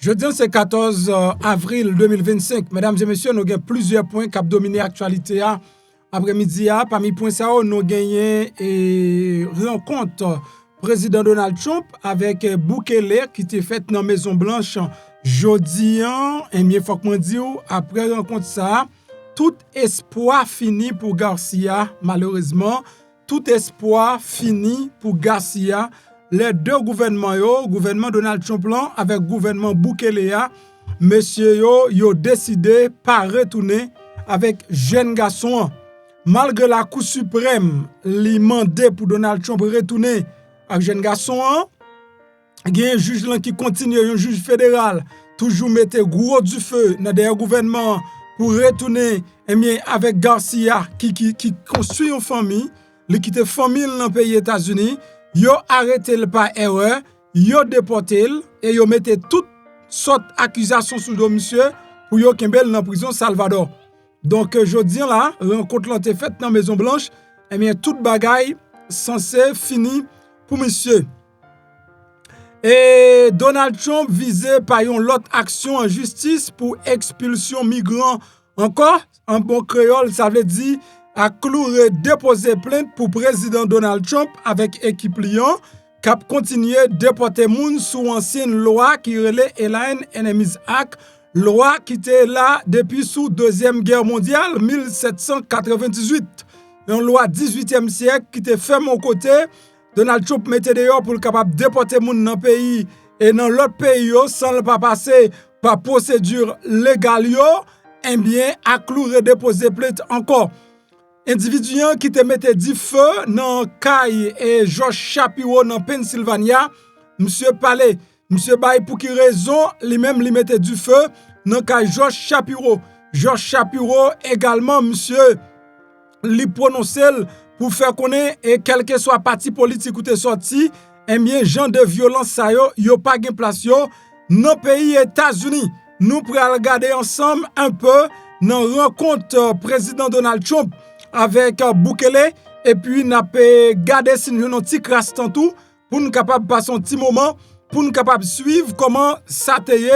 Jeudi, c'est 14 avril 2025. Mesdames et messieurs, nous avons plusieurs points qui ont dominé l'actualité après-midi. Parmi les points, nous avons gagné et rencontre président Donald Trump avec Bukele qui était faite dans la Maison Blanche jeudi. Et bien, il faut que je dise, après rencontre ça, tout espoir fini pour Garcia, malheureusement. Tout espoir fini pour Garcia. Les deux gouvernements, gouvernement Donald Trump avec gouvernement Bukele, monsieur yo décidé pas retourner avec jeune garçon. Malgré la Cour suprême li mandé pour Donald Trump retourner avec jeune garçon, il y a un juge qui continue, un juge fédéral, toujours mettre gros du feu dans le gouvernement pour retourner avec Garcia qui construit une famille, qui quitte famille dans le pays États-Unis. Yo arrêté le par erreur, yo déporté et yo mette toutes sortes d'accusations sur le monsieur pour yo kembel dans prison Salvador. Donc jodi là, rencontre là été faite dans Maison Blanche, et bien toute bagaille censé fini pour monsieur. Et Donald Trump visé par une autre action en justice pour expulsion migrants encore en bon créole, ça veut dire a cloué déposer plainte pour président Donald Trump avec équipe Lyon qui a continué déporter moun sous ancienne loi qui relait Alien Enemies Act, loi qui était là depuis sous Deuxième Guerre mondiale 1798. Une loi 18e siècle qui était fait mon côté. Donald Trump mettait dehors pour capable déporter moun dans pays et dans l'autre pays sans le pas passer par procédure légale et bien a cloué déposer plainte encore. Individu qui te mette du feu dans Caille et George Shapiro dans Pennsylvania, monsieur Palais, monsieur Bay pour qui raison, lui-même lui mette du feu dans Caille George Shapiro. George Shapiro également monsieur lui prononce pour faire connaître et quel que soit parti politique ou te sorti, et bien genre de violence ça yo pas gen place yo dans pays États-Unis. Nous pourrons regarder ensemble un peu dans rencontre président Donald Trump avec Bukele et puis n'a pas garder si nous un petit crasse tout pour nous capable passer un petit moment pour nous capable suivre comment ça teye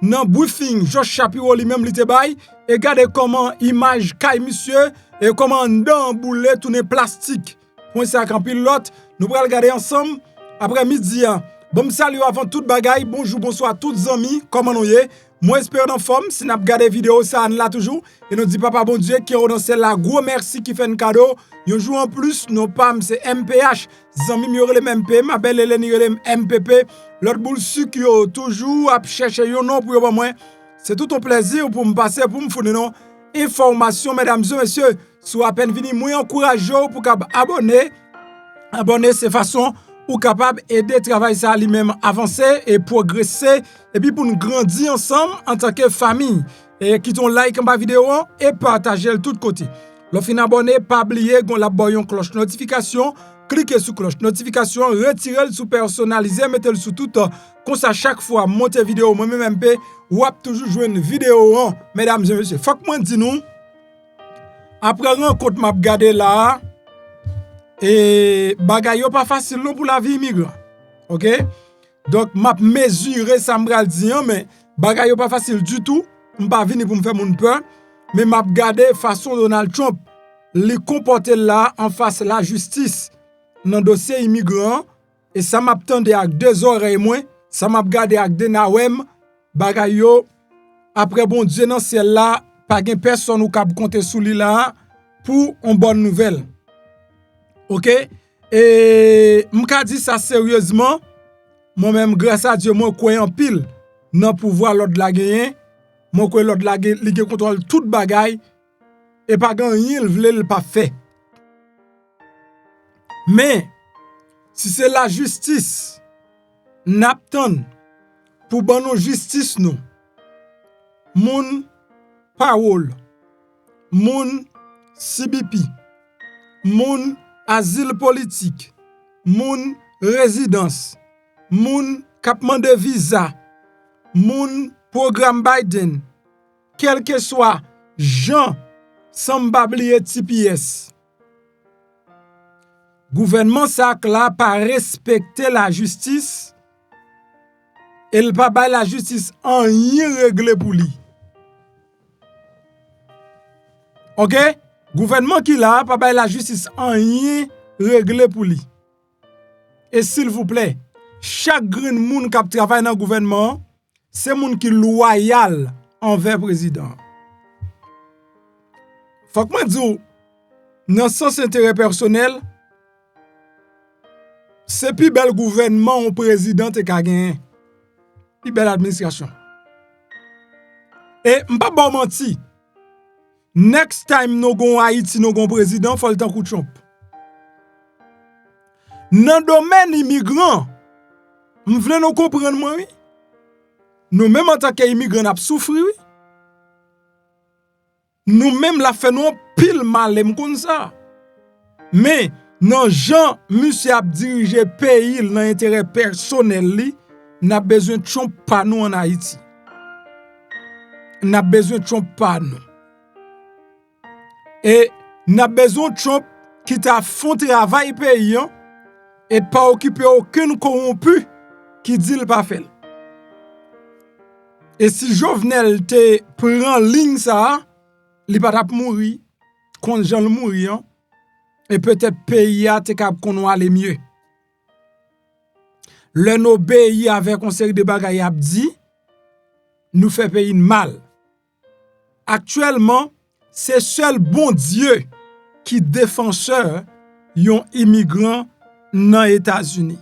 dans briefing George Shapiro lui-même li te bay et garder comment image kay monsieur et comment dans boule tourner plastique point ça quand pilote nous pourrons regarder ensemble après midi. Bon salut avant toute bagaille, bonjour bonsoir toutes amis, comment nous y est? Moi espère en forme, si n'a regardé vidéo ça là toujours et nous dit papa bon Dieu qui est dans là gros merci qui fait un cadeau. Yo joue en plus nos pam c'est MPH, zami mi le MP, ma belle Hélène le MPP, l'autre boule sucre toujours à chercher yo non pour yo moi. C'est tout un plaisir pour me passer pour me fournir non information mesdames et messieurs, sous à peine vini moi encourage pour abonner c'est façon ou capable aider travail ça lui-même avancer et progresser et puis pour nous grandir ensemble en tant que famille et qui ton like en bas vidéo et partager de tous côtés. Le fin abonné pas oublier gon la boyon cloche notification, cliquez sur cloche notification, retirez le sous personnalisé, mettez le sous tout comme ça chaque fois monter vidéo moi même MP ou toujours jouer une vidéo mesdames et messieurs. Faut que moi dis nous après rencontre m'a regarder là et bagay yo pas facile non pour la vie immigrant. OK? Donc m'a mesurer ça m'bral di mais bagay yo pas facile du tout. M'pa venir pour me faire mon peur, mais m'a regarder façon Donald Trump li comporter là en face la justice dans dossier immigrant et ça m'a tendé avec deux oreilles moins, ça m'a regarder avec des nawem bagay yo après bon Dieu dans ciel là pas gen personne ou cap compter sous lui là pour une bonne nouvelle. OK? Et m'ka dit ça sérieusement, moi-même grâce à Dieu moi croyant pile dans pouvoir l'autre la gagner, moi croyant l'autre la gagner, li contrôle toute bagaille et pas rien vle le pas fait. Mais si c'est la justice n'attend pour bon nous justice nous. Moun parole, moun CBP, moun asile politique, moun résidence, moun capement de visa, moun programme Biden, quel que soit Jean sans bablier TPS. Gouvernement ça là pas respecter la justice elle pas bay la justice en rien réglé pour lui. OK? Gouvernement qui là pas bay la justice en rien réglé pour lui. Et s'il vous plaît, chaque grand moun qui travaille dans le gouvernement, c'est moun qui loyal envers le président. Faut que moi dise, dans sens intérêt personnel, c'est plus bel gouvernement ou président qui a gagné. Plus belle administration. Et m'pa bon menti. Next time nous gon Haïti, nous gon président, faut le temps coup de Trump. Dans le domaine immigrant, nous voulons comprendre moi oui. Nous même en tant qu'immigrants n'a souffri oui. Nous même la fait nous pile mal comme ça. Mais non Jean monsieur a dirigé pays dans intérêt personnel li, n'a besoin de Trump pas nous en Haïti. N'a besoin de Trump pas nous. Et n'a besoin de Trump qui t'a font travail pays et pas occuper aucun corrompu qui dit le pas fait. Et si Jovenel te prend ligne ça, il pas mourir quand Jean le mourir et peut-être pays a te cap qu'on aller mieux. Le no pays avec un série de bagaille a dit nous fait pays mal. Actuellement, c'est seul bon Dieu qui défenseur yon immigrant dans les États-Unis.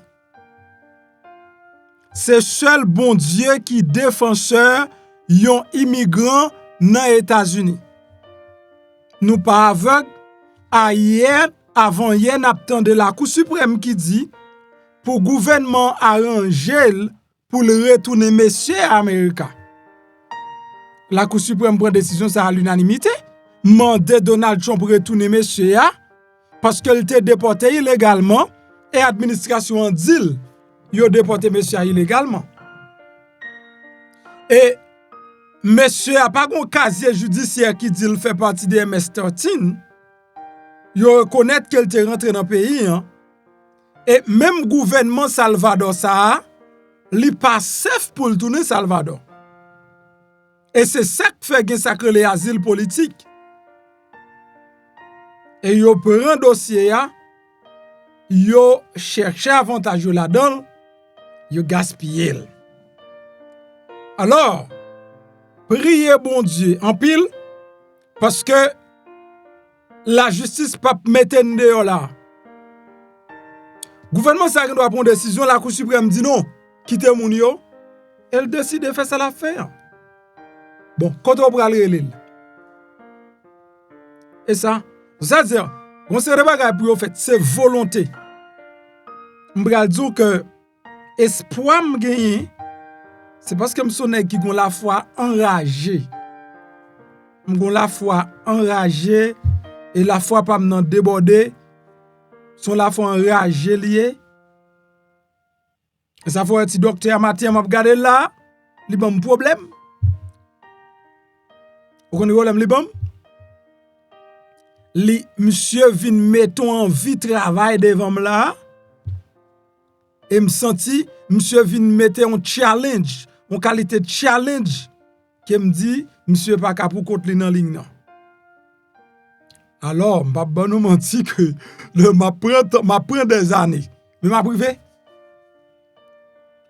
C'est seul bon Dieu qui défenseur yon immigrant dans les États-Unis. Nous pas aveugle à hier avant hier n'attendait la Cour suprême qui dit pour gouvernement arranger pour le retourner monsieur Américain. La Cour suprême prend décision ça à l'unanimité, mandé Donald Trump retourner monsieur parce qu'il était déporté illégalement et administration en dit yo déporté monsieur illégalement. Et monsieur a pas un casier judiciaire qui dit il fait partie des MS-13. Yo reconnaît qu'il était rentré dans le pays et même gouvernement Salvador ça li pas safe pour le tourner Salvador. Et c'est ça qui fait que ça crée les asiles politiques. Et yo prend dossier yo cherche avantage là-dedans, yo gaspille. Alors, priez bon Dieu en pile parce que la justice pas mettre dehors là. Gouvernement ça doit prendre décision, la Cour suprême dit non, quittez moun yo, elle décide de faire ça l'affaire. Bon, quand on pral relèl. Et ça dire, on se rebaga pour fait, c'est volonté. M'bral dire que espoir me gagner, c'est parce que m'sonne qui gon la foi enragée. M'gon la foi enragée et la foi pas m'nan déborder. Son la foi enragée lié. Et ça faut un petit docteur matin m'a regarder là, li bon problème. Vous connaissez problème li bon? Li monsieur vin mettons en vie travail devant là. Et me senti monsieur vin mettre un challenge, en qualité de challenge qui me dit monsieur pas capable contre li dans ligne non. Alors, m'a pas nous menti que m'a prend des années. Mais m'a privé.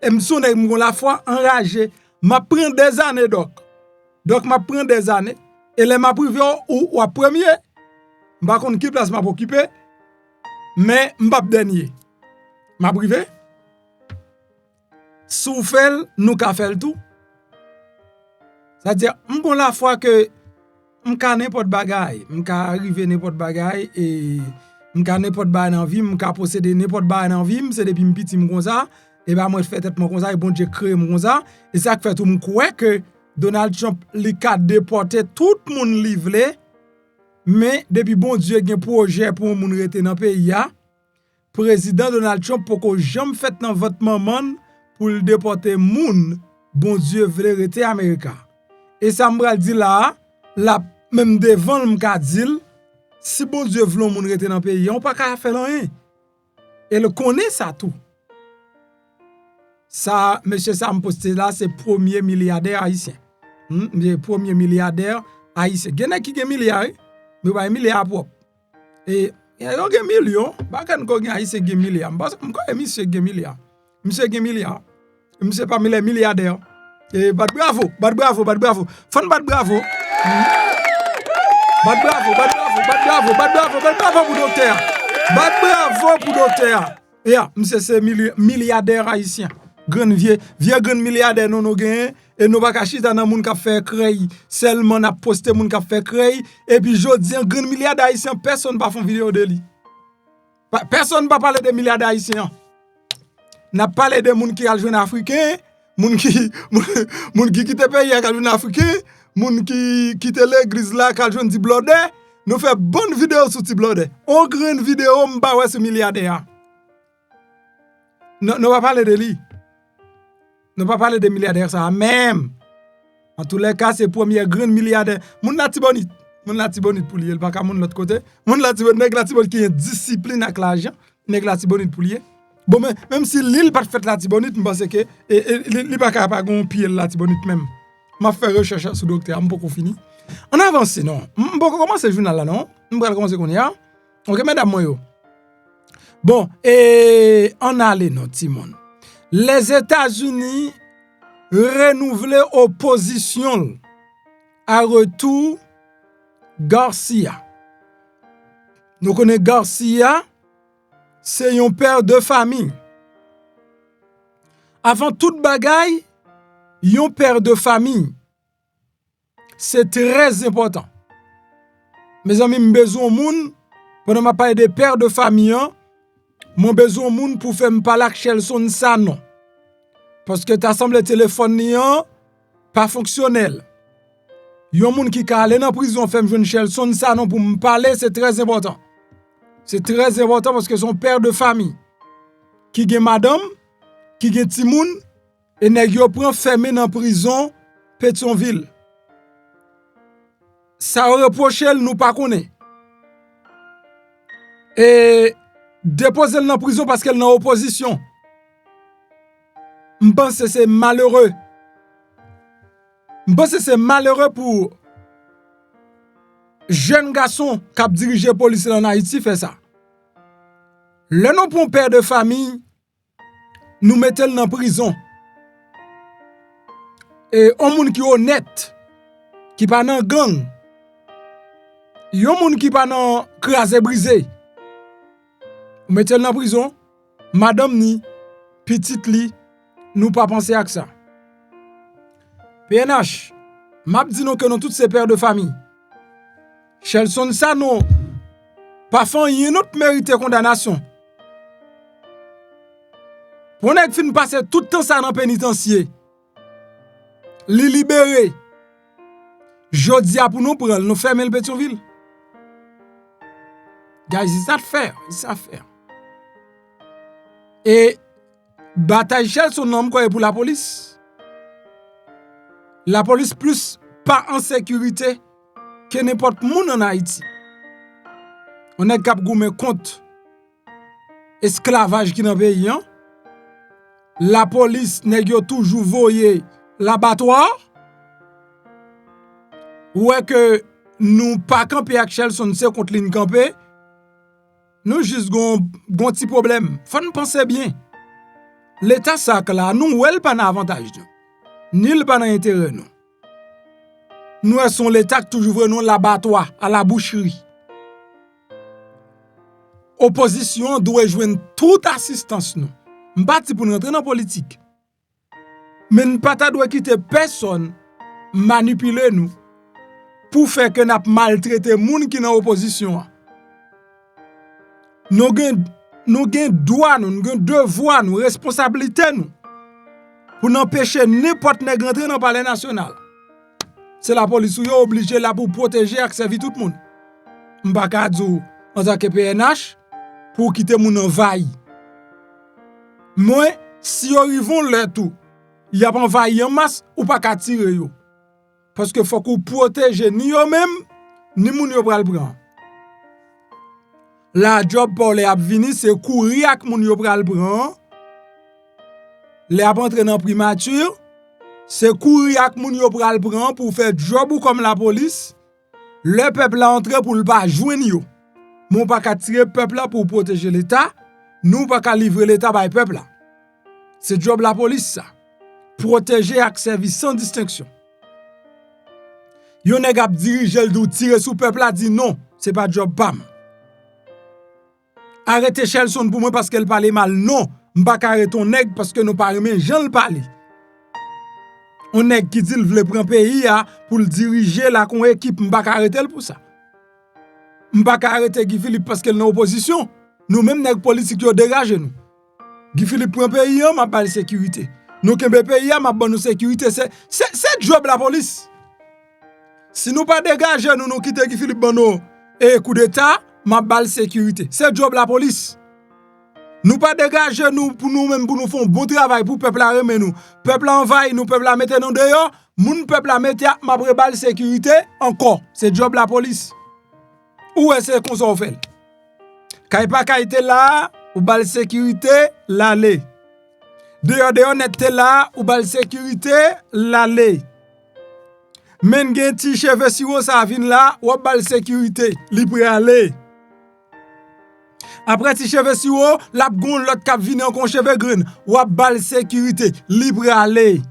Et me sonne la foi enragé, m'a prend des années donc. Donc m'a prend des années et les m'a privé ou premier. M'a kon qui place m'a occupé mais m'a dernier. M'a privé. Soufel nous ka fait tout. C'est-à-dire m'gon la foi que m'ka n'importe bagaille, m'ka arriver n'importe bagaille et m'ka n'importe bagaille dans vie, m'ka posséder n'importe bagaille dans vie, c'est depuis petit comme ça et ben moi je fais tête comme ça et bon Dieu créé comme ça et ça fait tout me croire que Donald Trump li ka déporter tout monde livré mais depuis bon Dieu gen projet pour moun rete dans pays a président Donald Trump pour que jamais fait dans votre maman pour le déporter moun bon Dieu vle rete Américain et ça me dit là la même devant m'ka dit si bon Dieu vle moun rete dans pays on pas ka faire rien et le connaît ça tout Ça, monsieur ça me posté là, c'est premier milliardaire haïtien. Premier milliardaire haïtien. Il y a qui a milliard, mais pas un milliard propre. Et il y a un million, pas quand on a haïtien qui milliard. Parce que monsieur qui milliard. Monsieur qui milliard. Monsieur parmi les milliardaires. Et bravo. Fon bravo. Bravo pour docteur. Bravo pour docteur. Et monsieur c'est milliardaire haïtien. Vieux grand milliardaire nous gagne et nous pas cacher dans moun qui fait créer seulement n'a posté moun qui fait créer et puis jodi un grand milliardaire haïtien personne pas font vidéo de lui. Personne pas parler de milliardaire haïtien. N'a parlé de moun qui a joué africain, moun qui quitte pays a joué africain, moun qui quitte l'église là qui a joué Tiblodé. Nous fait bonne vidéo sur Tiblodé. On grande vidéo m'pa ouais ce milliardaire. Nous pas parler de lui. Nous pas parler de milliardaires ça même. En tous les cas, c'est premier grand milliardaire. Moun la Tibonite pour lier, pas ka moun l'autre côté. Moun la Tibonite qui a discipline avec l'argent, nèg la Tibonite pour lier. Bon même si l'île pas fait la Tibonite, je pense que il pas capable gon pied la Tibonite même. M'a fait recherche sur docteur, m'poko fini. On avance non. M'poko commencer journal là non. M'poko commencer qu'on y a. OK mesdames moi yo. Bon, et on allait non Timon. Les États-Unis renouvelent opposition à retour Garcia. Nous connaissons Garcia, c'est un père de famille. Avant toute bagaille, un père de famille. C'est très important. Mes amis, j'ai besoin de moun, pendant ma parler de père de famille, mon besoin de moun pour faire me parler avec Chelson ça non. Parce que ta semble téléphone nian pas fonctionnel. Yon moun qui ka aller dans prison fait me joindre Chelson ça non pour me parler, c'est très important. C'est très important parce que son père de famille qui gen madame, qui gen ti moun et nèg yo prend fermé dans prison Pétionville. Ça reproché nous pas connaît. Et déposer dans prison parce qu'elle est en opposition. Je pense que c'est malheureux. Je pense que c'est malheureux pour jeune garçon qui a dirigé la police en Haïti fait ça. Le nom pour un père de famille, nous mettons dans prison. Et un monde qui est honnête, qui pas dans gang, un monde qui pas dans crasé brisé. Vous mettez dans prison, madame ni, petite li, nous pas penser à ça. PNH, m'a dit nous que nous tous ces pères de famille. Chelson ça non, pas fait un autre mérité condamnation. Pour nèg fin passer tout le temps ça dans pénitencier. Li libéré. Jodi a pour nous prendre, nous fermer le Pétionville. Guys, c'est ça faire, Et bataille Chelson nom quoi pour la police. La police plus pas en sécurité que n'importe monde en Haïti. On est cap goumer compte esclavage qui dans pays. La police nèg yo toujours voyer l'abattoir. Ouais que nous pas camper avec Chelson c'est contre ligne camper. Nous juste gon petit problème. Faut nous penser bien. L'état ça là nous elle pas avantage ni pas intérêt nous. Nous sommes l'état qui toujours nous l'abattoir à la boucherie. Opposition doit joindre toute assistance nous. M'bati pour rentrer dans politique. Mais nous pas doit quitter personne manipuler nous pour faire que n'a maltraiter moun qui dans opposition. Nous gen droit nous gen devoir nous responsabilité nous pour n'empêcher n'importe nèg rentrer dans le palais national. C'est la police qui est obligée là pour protéger et servir tout le monde. M'pa ka dou en tant que PNH pour quitter moun envahi. Moi si yo rivon le tout, y a pas envahi en masse ou pas ka tirer yo. Parce que faut qu'on protège ni yo même ni moun yo pral prendre. La job pour les ap vini c'est courir ak moun yo pral prendre. les a rentré dans primature, c'est courir ak moun yo pral prend pour faire job ou comme la police. Le peuple a entré pour le pas joindre yo. Mon pas ka tirer peuple là pour protéger l'état, nous pas ka livrer l'état par peuple là. C'est job la police ça. Protéger ak service sans distinction. Yon nèg ap dirige le dou tirer sous peuple là dit non, c'est pas job pam. Arrêtez Chelson pour moi parce qu'elle parlait mal. Non, m'pa arrêter ton nèg parce que nous pas remen Jean le parler. On nèg qui dit il veut prendre pays pour le diriger la kon équipe, m'pa arrêter pour ça. M'pa arrêter Guy Philippe parce qu'elle est en opposition. Nous même nèg politique yo dégage nous. Guy Philippe prend pays m'a pas sécurité. Nous kembe pays m'a bonne sécurité, c'est job la police. Si nous pas dégager nous quitter Guy Philippe Bono et coup d'état, m'a balle sécurité. C'est job la police. Nous pas dégager nous pour nous même pour nous faire un bon travail pour peuple la remet nous. Peuple envahit nous, peuple la mettre nous dehors, moun peuple la mettre m'a balle sécurité encore. C'est job la police. Où est-ce qu'on s'en fait? Kay pas été là, ou balle sécurité l'aller. Dehors n'était là, ou balle sécurité l'aller. Men gen ti cheve siwo sa vin là, ou balle sécurité, li pou aller. Après ti cheve siwo, la gon l'autre k'ap vinn en kon cheve green, ou balle sécurité, li pou aller.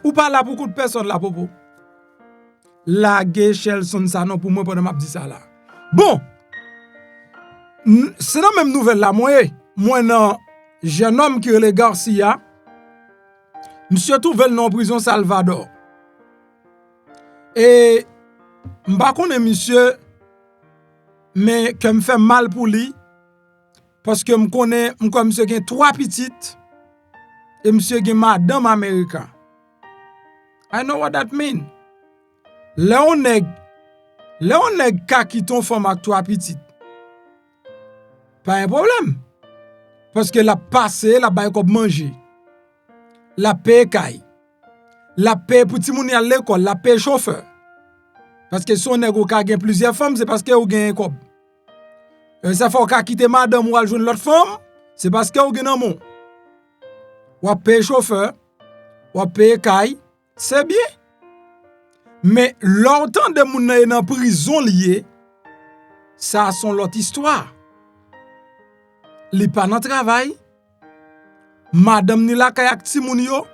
Ou pas là pour beaucoup de personnes là popo. La ge Chelson ça non pour moi pendant m'a dit ça là. Bon. C'est la même nouvelle là moi nan jeune homme qui le Garcia. Monsieur trouvé en prison Salvador. Et m'pa connais monsieur mais que me fait mal pour lui parce que me connais monsieur gen 3 petites et monsieur gen madame américain. I know what that mean. Léon nèg ka ki ton femme ak 3 petites. Pas un problème. Parce que la passé, la bay comme manger. La paye kay. La paye pour ti moun à l'école, la paye chauffeur. Parce que son nèg ou ka gen plusieurs femmes, c'est parce que ou gen kob. Ça faut ka quitter madame ou al joindre l'autre femme, c'est parce que ou gen nan mon. Ou paye chauffeur, ou paye kay, c'est bien. Mais longtemps de moun nan en prison lié, ça son l'autre histoire. Li pa nan travail, madame ni la kay ak ti moun yo.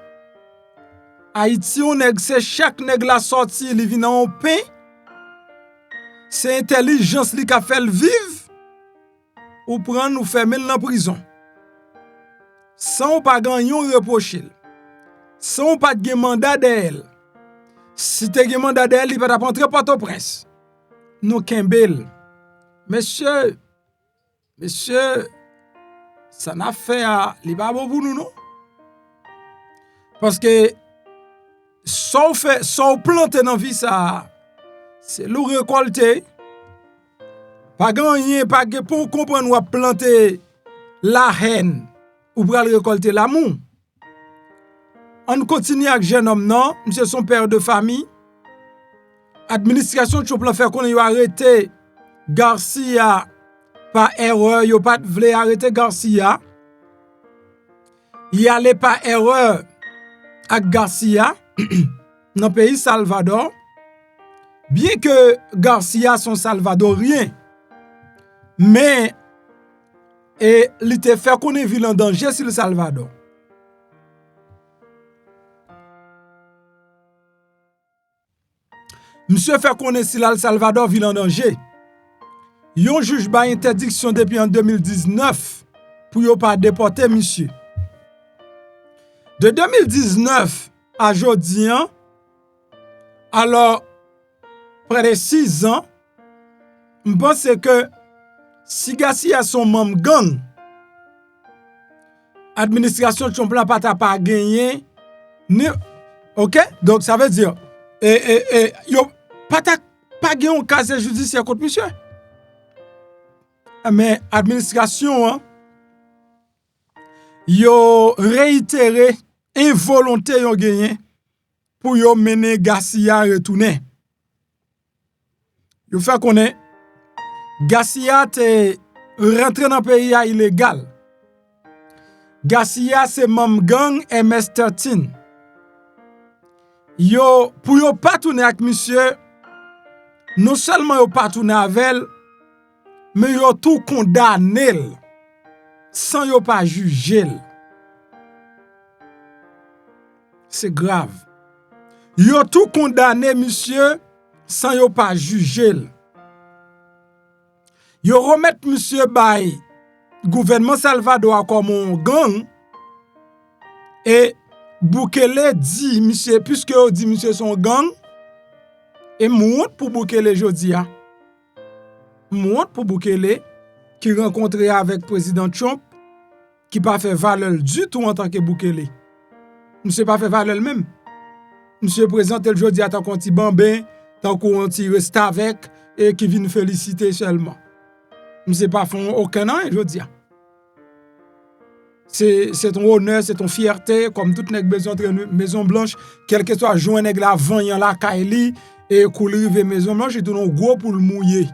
Haïti on nèg c'est chaque nèg la sorti li vinn en pain. C'est intelligence li ka fait vivre ou prendre ou fermer dans prison. Sans pas gagner reprocher. Sans pas de mandat d'elle. Si te gen mandat d'elle, il va pas rentrer Port-au-Prince. Nous kembel. Monsieur, ça n'a fait li pas bon pour nous non? Parce que sans planter dans vie ça c'est l'ou récolter. Pas gagner pas pour comprendre ou planter la haine ou pour récolter l'amour. On continue avec jeune homme non, monsieur son père de famille. Administration de plan faire qu'on a arrêté Garcia par erreur, yo pas vle arrêter Garcia. Il allait par erreur avec Garcia dans le pays Salvador. Bien que Garcia son salvadorien, mais il te fait qu'on est ville en danger sur le Salvador. Monsieur fait qu'on est sur le Salvador ville en danger. Yon juge ba interdiction depuis en 2019 pour yon pas déporter monsieur. De 2019 à aujourd'hui, alors près de 6 ans, je pense que si Garcia son membre gang, administration de son plan pas gagné, ok? Donc ça veut dire, yo pas gagné un casier judiciaire contre monsieur. Mais administration, yo réitéré involonté yon gagné pour yo mener Garcia retourner. Yo fait connaître Garcia te rentré dans le pays illégal. Garcia c'est membre gang MS-13. Yo, pour yo pas tourner avec monsieur, non seulement yo pas tourner avec, mais yo tout condamné sans yo pas juger. C'est grave. Yo tout condamné monsieur sans yo pas juger. Yo remet monsieur bay gouvernement Salvador comme un gang et Bukele dit monsieur puisque yo dit monsieur son gang et monte pour Bukele jodi a. Monte pour Bukele qui rencontré avec président Trump qui pas fait valeur du tout en tant que Bukele. Monsieur pas fait valeur même. Monsieur présente le jodi a tant qu'on ti bambin, tant qu'on ti reste avec et qui vient féliciter seulement. Monsieur pas font aucun an jodi a. C'est ton honneur, c'est ton fierté, comme toute nèg besoin de Maison Blanche, quel que soit joint nèg la vanyan la kaili et couler Maison Blanche, et tout non gros pour le mouiller.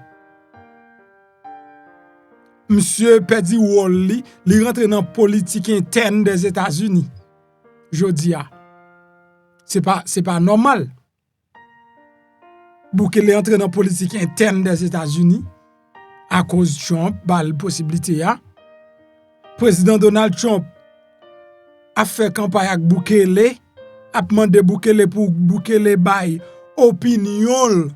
Monsieur Pedi Wally, il rentre dans la politique interne des États-Unis. Jodi a. C'est pas normal. Bukele entre dans la politique interne des États-Unis à cause de Trump, bah la possibilité a. Président Donald Trump a fait campagne avec Bukele, a demandé Bukele pour Bukele bay opinion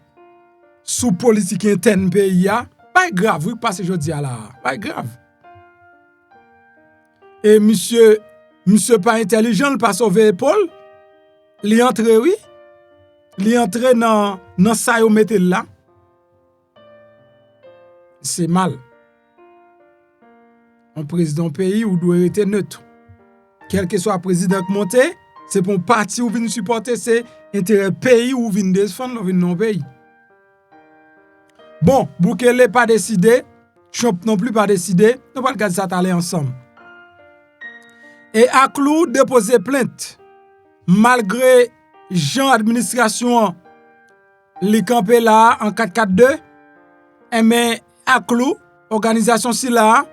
sous politique interne pays a. Pas grave, oui, parce que je dis là, pas grave. Et monsieur pas intelligent, pas sauver épaule, li entre oui, li entre dans ça yo mette là. C'est mal. Un président pays ou doit être neutre. Quel que soit le président qui monte, c'est pour un parti ou vient supporter, c'est intérêt pays ou vient défendre non pays. Bon, Bukele pas décidé, Trump non plus pas décidé, nous pas regarder ça aller ensemble. Et Aklou déposé plainte malgré Jean administration li campé là en 442 mais Aklou organisation si là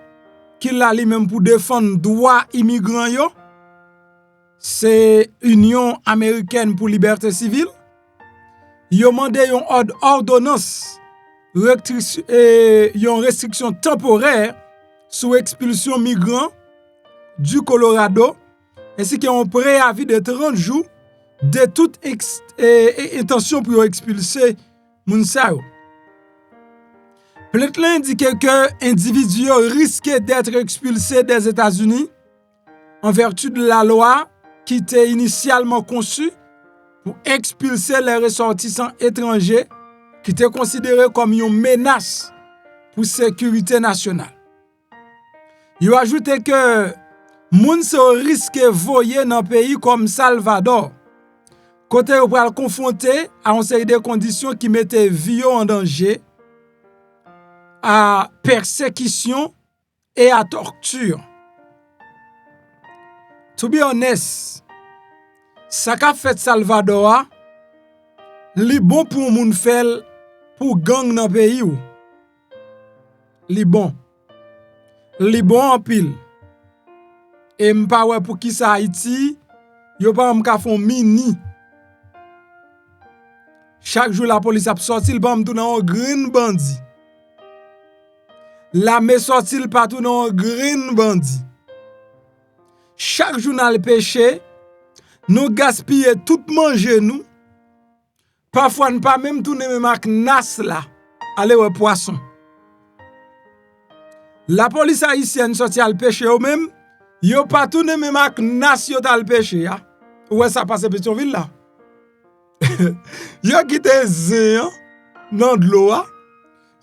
qui l'a lui-même pour défendre droit immigrants yo, c'est Union américaine pour liberté civile. Yo mandé yon ordonnance yon restriction temporaire sous expulsion migrants du Colorado ainsi qu'un préavis de 30 jours de toute intention pour expulser moun sa yo. Plainte indique que individu risquait d'être expulsé des États-Unis en vertu de la loi qui était initialement conçue pour expulser les ressortissants étrangers qui étaient considérés comme une menace pour la sécurité nationale. Il a ajouté que moun se risque voyer dans un pays comme Salvador, côté où pral confronté à une série de conditions qui mettaient vie en danger, à persécution et à torture. To be honest, ça qu'a fait Salvador, li bon pour moun fel pour gang dans pays ou. Li bon en pile. Et m'pa wè pour qui ça Haïti, yo pa m'ka fon mini. Chaque jour la police a sorti le bam tout dans un green bandit. La me sorti le partout dans un green bandit. Chaque journal péché, nous gaspiller tout manger nous. Parfois nous pas même tourner même avec nas là, aller au poisson. La police haïtienne sorti al péché ou même, yo pas tourner même avec nas yo tal péché ya. Ouais ça passe Pétionville là. Yo quitté zéan dans de l'eau.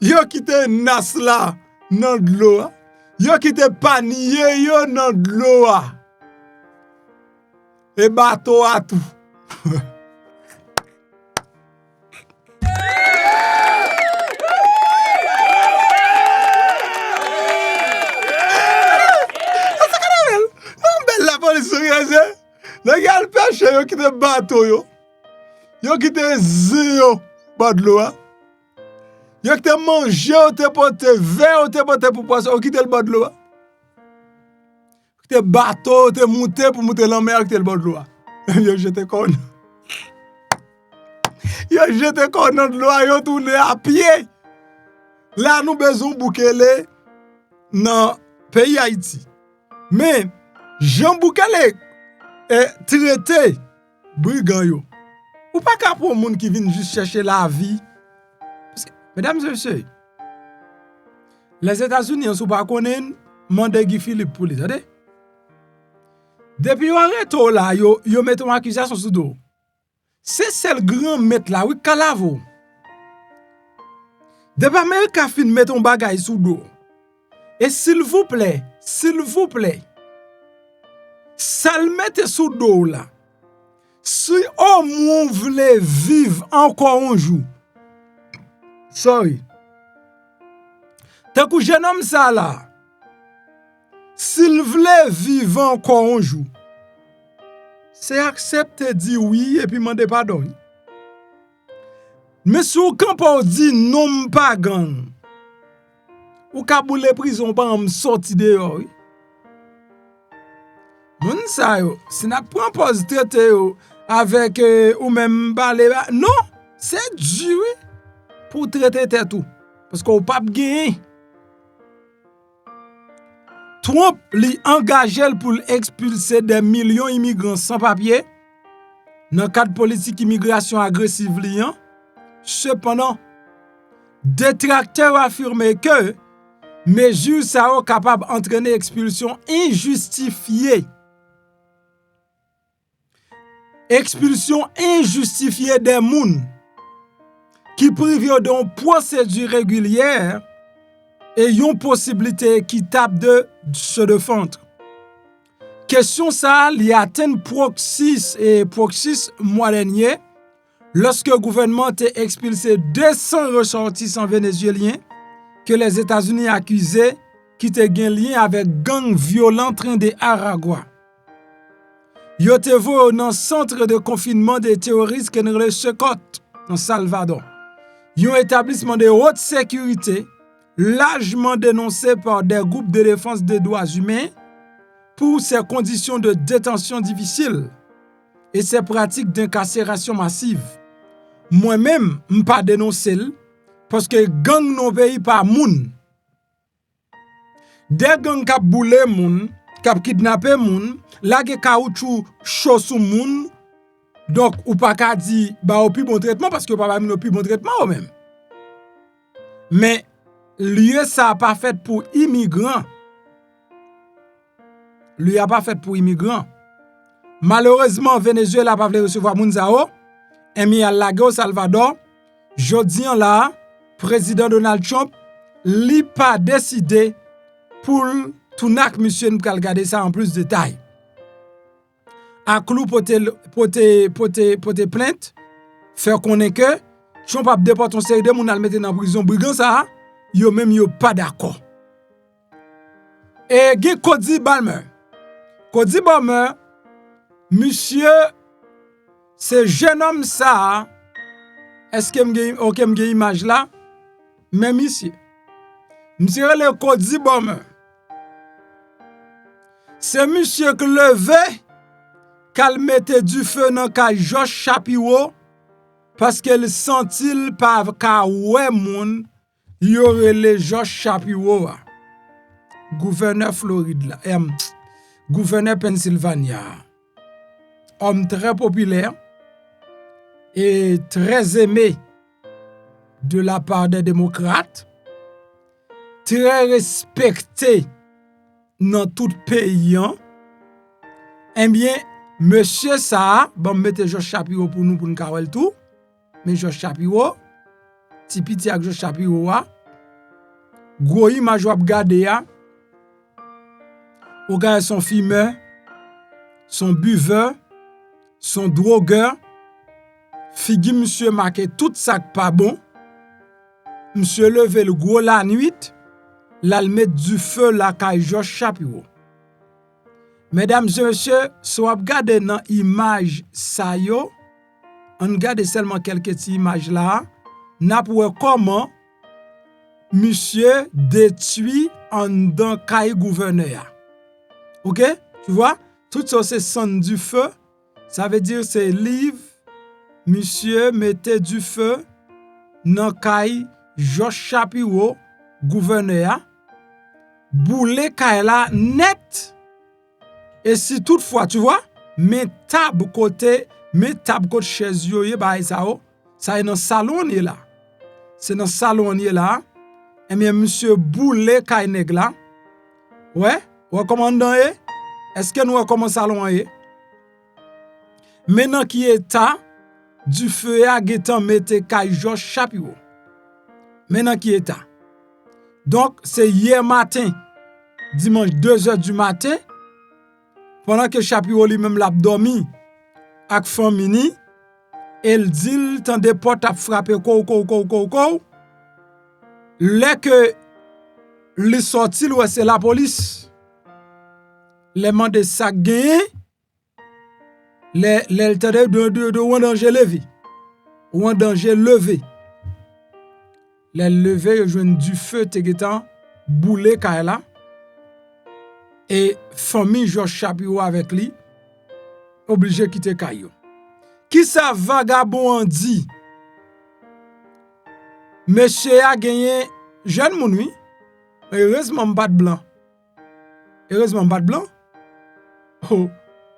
Yo quitté nas là dans de l'eau. Yo quitté panier yo dans de l'eau. Et bateau à tout. La police le gars le pêche yo quitté bateau yo quitté zéro pas de l'eau. Yo quitté manger, te porter verre, te porter pour poisson, yo quitté le bas de l'eau. te bateau, te monter pour monter la mer, te le bord de l'eau. Yo jeté kon. Yo jeté kon dans l'eau, yo tourné à pied. Là, nous besoin Boukele dans pays Haïti. Mais, Jean Boukele est traité brigand yo. Ou pas qu'à pour moun qui vient juste chercher la vie. Parce que, mesdames et messieurs, les États-Unis, on ne pas connaître, mandé Guy Philippe pour les aider. Depuis yon arrêté là, yo met une accusation sous dos. C'est celle grand maître là, oui, Calavo. Depuis Amérique fin met un bagay sous dos. Et s'il vous plaît, ça le mette sous dos là. Si au moins voulez vivre encore un jour. Sorry. Tant que jeune homme ça là. S'il voulait vivre encore un jour, c'est accepter dire oui et puis demander pardon. Mais si vous ne dit non pas gang, ou ka boule prison pas me sorti dehors. Moun sa yo, si n'a prend pause traité avec ou même parler non, c'est dur pour traiter tout parce qu'on pas gagner. Trump li engagé pour expulser des millions d'immigrants sans papier dans le cadre politique immigration agressive liant. Cependant, détracteurs affirment que mesures sont capables d'entraîner expulsion injustifiée. Expulsion injustifiée des moun qui privent d'une procédure régulière et une possibilité équitable de se défendre. Question ça, il y a atteint proxys mois dernier, lorsque le gouvernement a expulsé 200 ressortissants vénézuéliens que les États-Unis accusaient qui étaient en lien avec gang violent train de Aragua. Ils étaient dans le centre de confinement des terroristes qui est le Secot, en Salvador. Ils ont un établissement de haute sécurité largement dénoncé par des groupes de défense des droits humains pour ses conditions de détention difficiles et ses pratiques d'incarcération massive. Moi-même, je ne pas dénoncer parce que gang non pays pas moun. Des gangs qui boule moun, qui kidnappé moun, lage caoutchouc chaud sous moun. Donc ou pas ka di ba au plus bon traitement parce que pas ba au plus bon traitement ou même. Mais lieu ça pas fait pour immigrants. Lui a pas fait pour immigrants. Malheureusement Venezuela pas voulu recevoir moun zao. Et mi al lage au Salvador. Jodi an là, président Donald Trump li pas décidé pour tout nak monsieur nous kal garder ça en plus de détail. A clou pote plainte, faire connaître que Trump a déporté un série de moun al mette dans prison brigand ça, yo même yo pas d'accord. Et gen Cody Balmer. Cody Balmer, monsieur ce jeune homme ça, est-ce que m'gen image là? Même ici. Monsieur le Cody Balmer. C'est monsieur qui levait qu'elle mettait du feu dans ka Josh Shapiro parce qu'elle sentit pas ka ouais moun y aurait le Josh Shapiro gouverneur Floride là gouverneur Pennsylvania, homme très populaire et très aimé de la part des démocrates, très respecté dans tout pays. Eh bien, monsieur ça, bon, mettez Josh Shapiro pour nous kawel tout. Mais Josh Shapiro, ti piti ak Josh Shapiro gros image wap gade ya. Ou gade son fumeur, son buveur, son drogueur. Figi monsieur marqué tout ça pas bon. Monsieur levé le gros la nuit, la mettre du feu la kay Josh Shapiro. Mesdames et messieurs, si vous regardez dans l'image ça yo, on regarde seulement quelques images là, n'a pour comment monsieur détruit en dans kay gouverneur. OK? Tu vois? Tout ça, c'est sang du feu. Ça veut dire c'est livre, monsieur mettez du feu dans kay Georges Shapiro, gouverneur, boule kay la net. Et si toutefois, tu vois, mes table côté chaise yo, ça est dans salon là. C'est dans salon là. Et bien, monsieur boule kay nèg là. Ouais, recommandant est-ce que nous recommandons salon est? Maintenant qui état du feu à getan mette kay Georges Shapiro. Maintenant qui état. Donc c'est hier matin, dimanche 2h du matin, pendant que Shapiro lui-même l'a dormi avec famille, elle dit tant des portes a frappé ko. Là que li sorti ouais c'est la police. Les mandé ça gagné les de ou danger levé. Ou danger levé. Les levé yo joine du feu te getan boule kaela. Et famille Georges Shapiro avec lui obligé quitter Kayo. Qui ça vagabond dit? Monsieur a gagné jeune moun oui. Heureusement pas de blanc. Heureusement pas de blanc. Oh,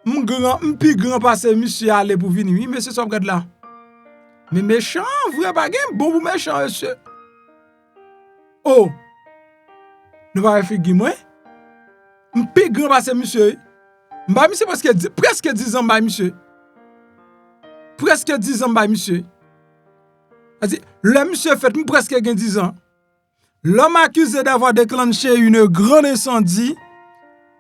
m'pi grand passé monsieur aller pour venir oui, monsieur ça regarde là. Mais méchant, vrai pas gen bon pour méchant monsieur. Oh. Nous va faire moi. M'pi grand passé monsieur. M'ba monsieur presque 10 ans ba monsieur. Presque 10 ans ba monsieur. Le monsieur fait presque 10 ans. L'homme accusé d'avoir déclenché une grande incendie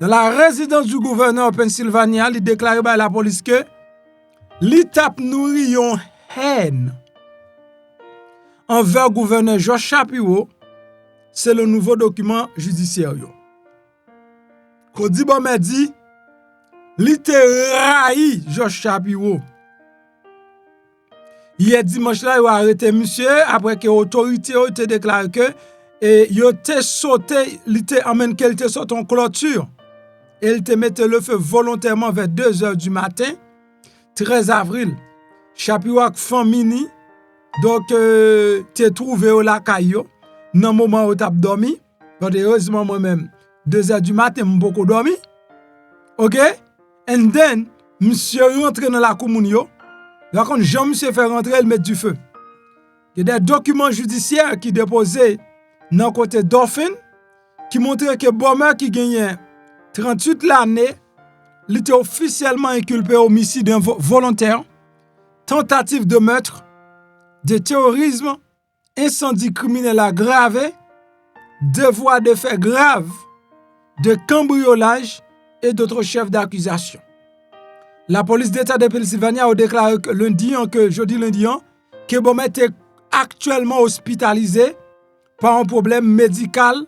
dans la résidence du gouverneur Pennsylvania, il déclare à la police que l'État nourrit une haine envers le gouverneur Georges Shapiro. C'est le nouveau document judiciaire. Kodi bon m'a dit, littéraire Georges Shapiro. Hier dimanche là, il a arrêté monsieur après que l'autorité a été déclaré que il a sauté, il a amené qu'elle était sauté en clôture. Il te mette le feu volontairement vers 2h du matin, 13 avril. Shapiro ak famille, donc te trouvé au la caillou, dans le moment où tu as dormi. Donc heureusement moi-même, 2h du matin, je beaucoup dormi. OK? And then, monsieur rentre dans la commune. Donc quand Jean-Monsieur fait rentrer, il met du feu. Il y a des documents judiciaires qui déposés dans le côté Dauphin qui montrent que Bomber qui gagnait 38 l'année, il était officiellement inculpé homicide volontaire, tentative de meurtre, de terrorisme, incendie criminel aggravé, devoir de faits graves, de cambriolage et d'autres chefs d'accusation. La police d'État de Pennsylvanie a déclaré jeudi lundi que Bomber était actuellement hospitalisé par un problème médical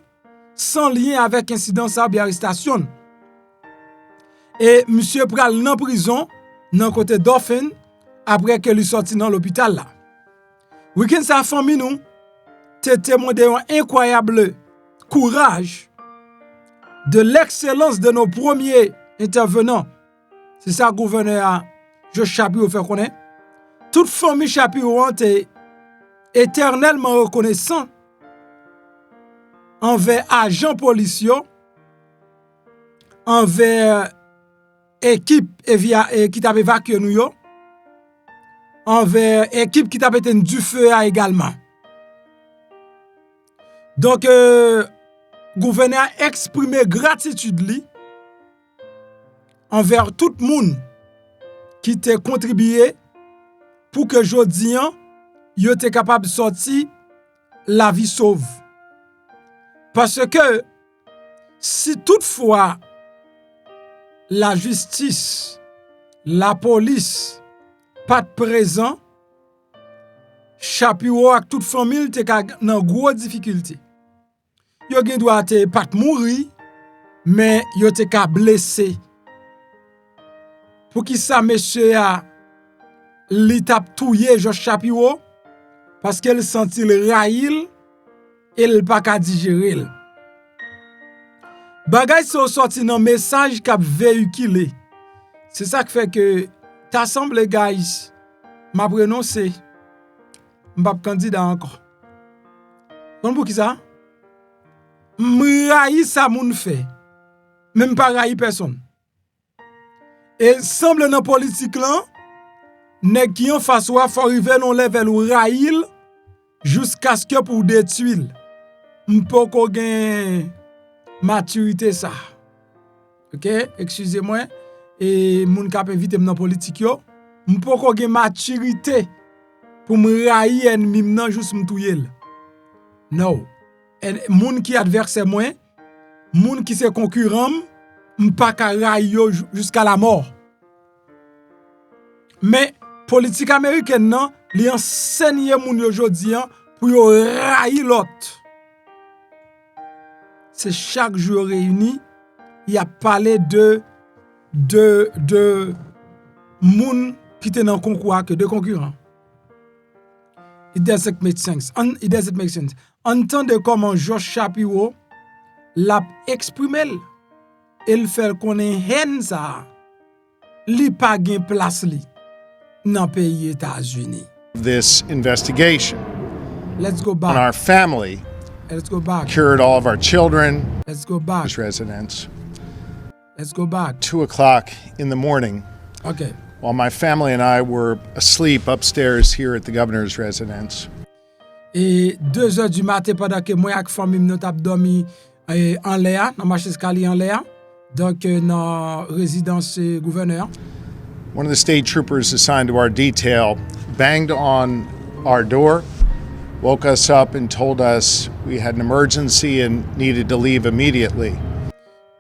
sans lien avec incidence ou arrestation. Et monsieur pral dans prison dans côté Dauphin après que lui sorti dans l'hôpital là. Week-end sa famille nous te témoigné un incroyable courage de l'excellence de nos premiers intervenants. C'est ça gouverneur Georges Shapiro fait connaître. Toute famille Shapiro est éternellement reconnaissant envers agents policiers, envers équipe qui t'a évacué nous yo, envers équipe qui t'a pété du feu également. Donc gouverneur exprimé gratitude li envers tout le monde qui t'a contribué pour que jodi yo te capable de sortir la vie sauve. Parce que si toutefois la justice, la police, pas présent, Shapiro ak toute famille te dans gros difficulté. Yo gen doit te pas mourir, mais yo te ka blessé. Pour qui ça monsieur a li tap touye Georges Shapiro parce qu'elle sentit le raïl et le pas ka digérer. Bagay se sorti nan message k'ap véhiculé. C'est ça qui fait que t'assemble guys, m'a renoncé. M'pa candidat encore. Kon pour qui ça? M'raï ça moun fait. Même pas raï personne. Et semble dans politique là, nèg qui en face wa faut arriver non level ou raïl jusqu'à ce que pour détruire. M'po ko gen maturité ça. OK, excusez-moi et moun k'ap invite dans politique yo, m'po ko gen maturité pour me raï ennemi nan juste m'touyer. Non. Moun qui adversaire moi, moun qui c'est concurrent, m'pa ka raï yo jusqu'à la mort. Mais politique américaine nan, li enseigne moun yo jodi an pour yo raï l'autre. C'est chaque jour réuni, il a parlé de moun qui te nan concours que de concurrents. It doesn't make sense. It doesn't make sense. Entendez comment George Shapiro l'a exprimé. Il fait connaît haine ça. Li pa gen place li dans pays États-Unis. This investigation. Let's go back. On our family. Let's go back. Cured all of our children. Let's go back. Residents. Let's go back. 2:00 in the morning. Okay. While my family and I were asleep upstairs here at the governor's residence. Et 2 heures du matin pendant que moi ak famille nous t'a dormi en l'air, dans marché escalier en l'air, donc dans résidence gouverneur. One of the state troopers assigned to our detail banged on our door, woke us up and told us we had an emergency and needed to leave immediately.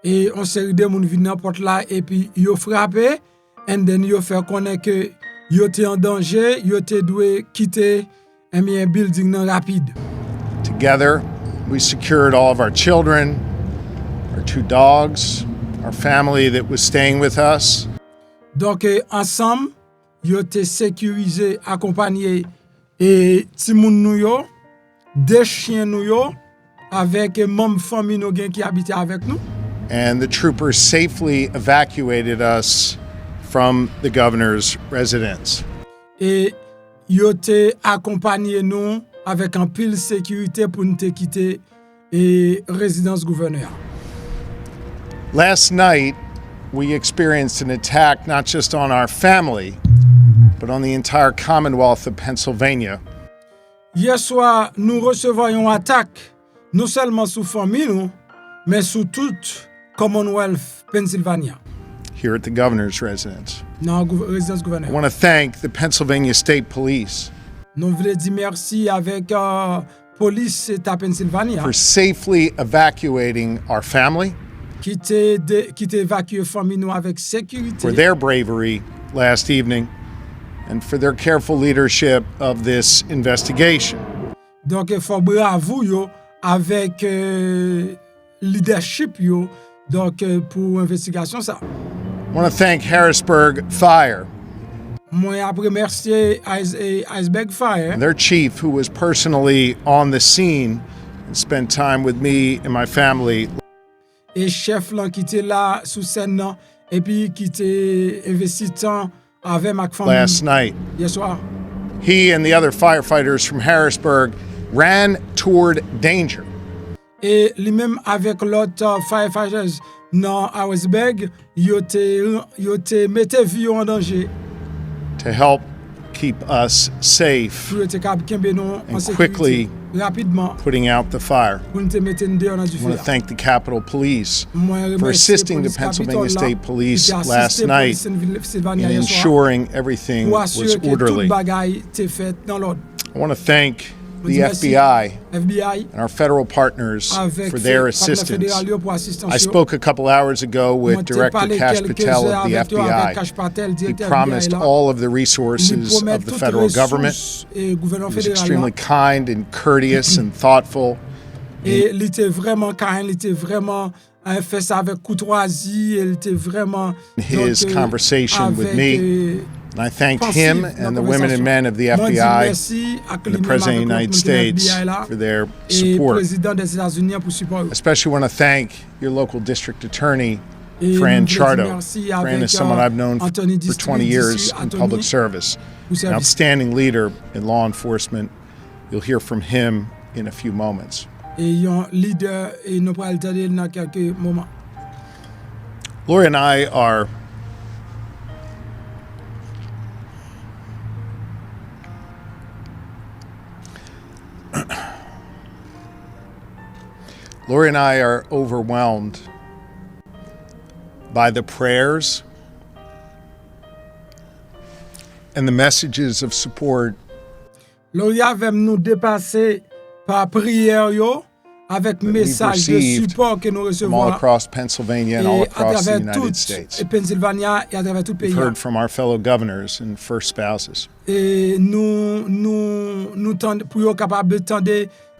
Et on série de moun vinn nan porte là et puis yo frappé and then yo fait connaître que yo te en danger, yo te doué quitter un building nan rapide. Together, we secured all of our children, our 2 dogs, our family that was staying with us. Donc ensemble, yo te sécurisé, accompagné et ti moun nou yo, 2 chiens nou yo avec membre famille nou gen qui habitait avec nous. And the troopers safely evacuated us from the governor's residence. Et yo te accompagné nous avec un pile sécurité pour nous te quitter et résidence gouverneur. Last night, we experienced an attack not just on our family, but on the entire Commonwealth of Pennsylvania. Hier soir, nous recevons une attaque non seulement sur famille nous, mais sur toute Commonwealth Pennsylvania. Here at the governor's residence. Dans résidence I gouverneur. want to thank the Pennsylvania State Police Nous voulons dire merci avec police État Pennsylvania for safely evacuating our family, qui t'a évacué famille nous avec for sécurité. their bravery last evening, and for their careful leadership of this investigation. Donc il faut bravo yo avec leadership yo donc pour investigation ça. I want to thank Harrisburg Fire Moi après remercier Iceberg Fire and their chief, who was personally on the scene and spent time with me and my family et chef là qui était là sous scène là, et puis qui était investi temps avec ma famille last night. hier soir. He and the other firefighters from Harrisburg ran toward danger. Et lui-même avec l'autre firefighters dans Harrisburg, yo te mette vie en danger to help keep us safe, pour te cap kembe nous en and sécurité quickly rapidement putting out the fire. pour te mettre dehors dans du I want feu. to thank the Capitol Police Moi for remercier assisting the police Pennsylvania Capitol là, State Police qui a assisté last night police in Pennsylvania hier soir ensuring everything pour was assurer que tout orderly. bagaille t'est fait dans l'ordre. I want to thank the Merci. FBI FBI and our federal partners avec for their partenaire fédéral assistance. yo pour assistance. I spoke a couple hours ago Moi, with t'ai Director parlé Kash quelques Patel heures of the avec toi, avec FBI. Kash Patel, He directeur promised FBI là. all of the Il resources promet of the toutes federal les government. ressources et gouvernement He was fédéral là. extremely kind and courteous and thoughtful. Et il était vraiment kind, il était vraiment fait ça avec courtoisie, il était vraiment His conversation with me And I thanked pensif him nan and the women and men of the Mwen di FBI mersi ak and the li President of the menm United avèk moun States FBI la, for their et support. Président des États-Unis pour support. I especially want to thank your local district attorney, Et Fran nous voulons Chardo. dire merci Fran avec, is someone I've known Anthony for District 20 years d'ici, in Anthony, public service, pour an service. outstanding leader in law enforcement. You'll hear from him in a few moments. Et yon leader et nous pourrons le dire dans quelques moments. Lori and I are Lori and I are overwhelmed by the prayers and the messages of support Lori avem nous dépasser par prière yo avec message de received support que nous from all recevons across Pennsylvania and all et à across the travers United toute States. Pennsylvania et à travers tout le We've pays. heard from our fellow governors and first spouses. Et nous tendons pour yo capable de tendre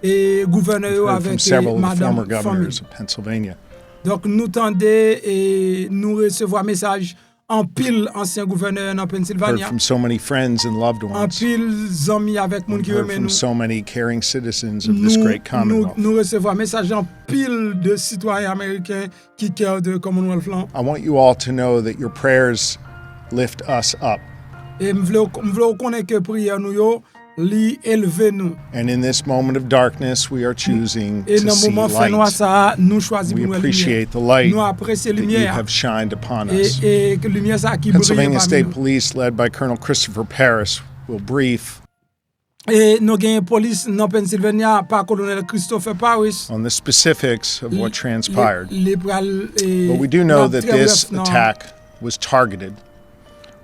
et gouverneur yo We've heard from avec several of the madame former governors famille. of Pennsylvania. Donc nous tendons et nous recevons message en pile ancien gouverneur dans Heard Pennsylvania. from so many friends and loved En ones. pile amis avec moun qui Heard remet from nous. so many caring citizens of this great Commonwealth. Nous recevons message en pile de citoyens américains qui cœur de Commonwealth là. I want you all to know that your prayers lift us up. Et m'vle connaître que prière nous yo li élever nous. And in this moment of darkness, we are choosing Et to dans see moment fin noir light. ça nous choisissons We pour nous lumière. appreciate the light Nous apprécions that you lumière have shined upon us. et que lumière ça qui brille Pennsylvania parmi State nous. Police, led by Colonel Christopher Paris, will brief Et nous gagnons police dans Pennsylvania par colonel Christopher Paris. on the specifics of what transpired. But But we do know that this attack was targeted.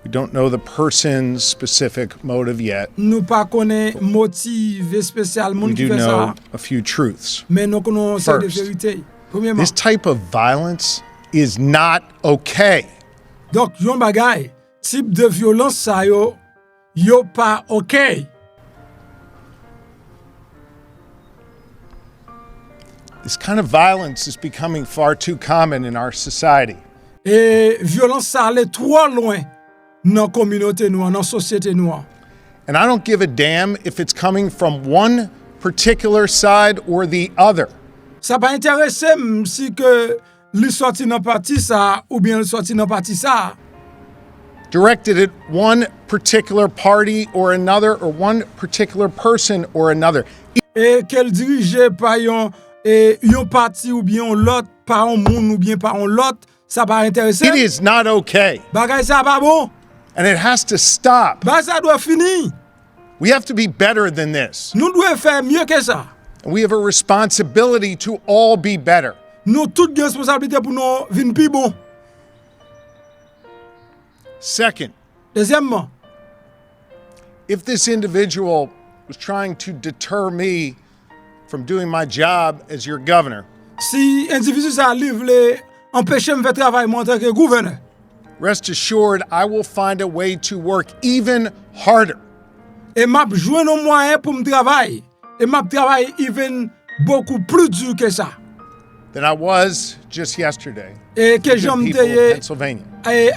We don't know the person's specific motive yet. Nous pas connaît motif spécial We moun qui do fait know ça, a few truths. mais nous connaissons des First, vérités. Premièrement, This type of violence is not okay. donc yon bagay, type de violence ça yo pas OK. This kind of violence is becoming far too common in our society. Et violence ça allait trop loin dans communauté nous, dans société nous. And I don't give a damn if it's coming from one particular side or the other. Ça pas intéressé si que li sorti dans parti ça ou bien li sorti dans parti ça. Directed at one particular party or another, or one particular person or another. Et qu'elle dirige par yon parti ou bien l'autre, par un monde ou bien par un l'autre, ça pas intéressé. It is not okay. Bagay ça pas bon. And it has to stop. Bah ça doit finir. We have to be better than this. Nous devons faire mieux que ça. And we have a responsibility to all be better. Nous toutes des responsabilités pour nous vinn plus bon. Second, Deuxièmement, if this individual was trying to deter me from doing my job as your governor, si individu ça livre empêcher me faire travail en tant que gouverneur, rest assured I will find a way to work even harder et m'a joué nos moyens pour me travailler, et m'a travailler even beaucoup plus dur que ça. than I was just yesterday. Et que Good j'aime people of te Pennsylvania.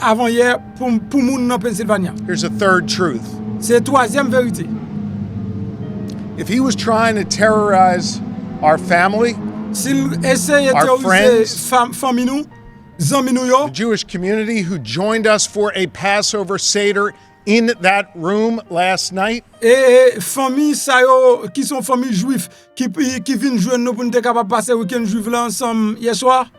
avant hier pour moun dans Pennsylvania. Here's a third truth. C'est troisième vérité. If he was trying to terrorize our family, S'il essaye de Our terroriser famille nous, zami nous yo, the Jewish community who joined us for a Passover Seder in that room last night, et famille ça yo qui sont famille juif qui viennent joindre nous pour nous capable passer week-end juif là ensemble hier soir.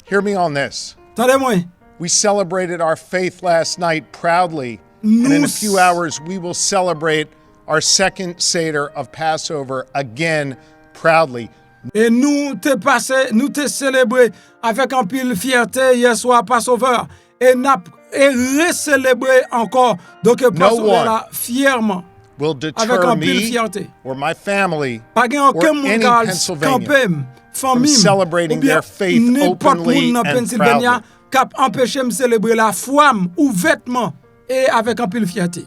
hear me on this. Attendez-moi. We celebrated our faith last night proudly, and in a few hours we will celebrate our second Seder of Passover again proudly. Et nous te célébré avec un pile fierté hier soir Passover et recélébrer encore donc Passover là fièrement Will avec deter un pile me fierté. or my family Pas gen or aucun monde any qui Pennsylvanian campé famille celebrating ou bien their faith n'importe openly où dans and Pennsylvania cap empêcher me célébrer la foi ouvertement et avec un pile fierté.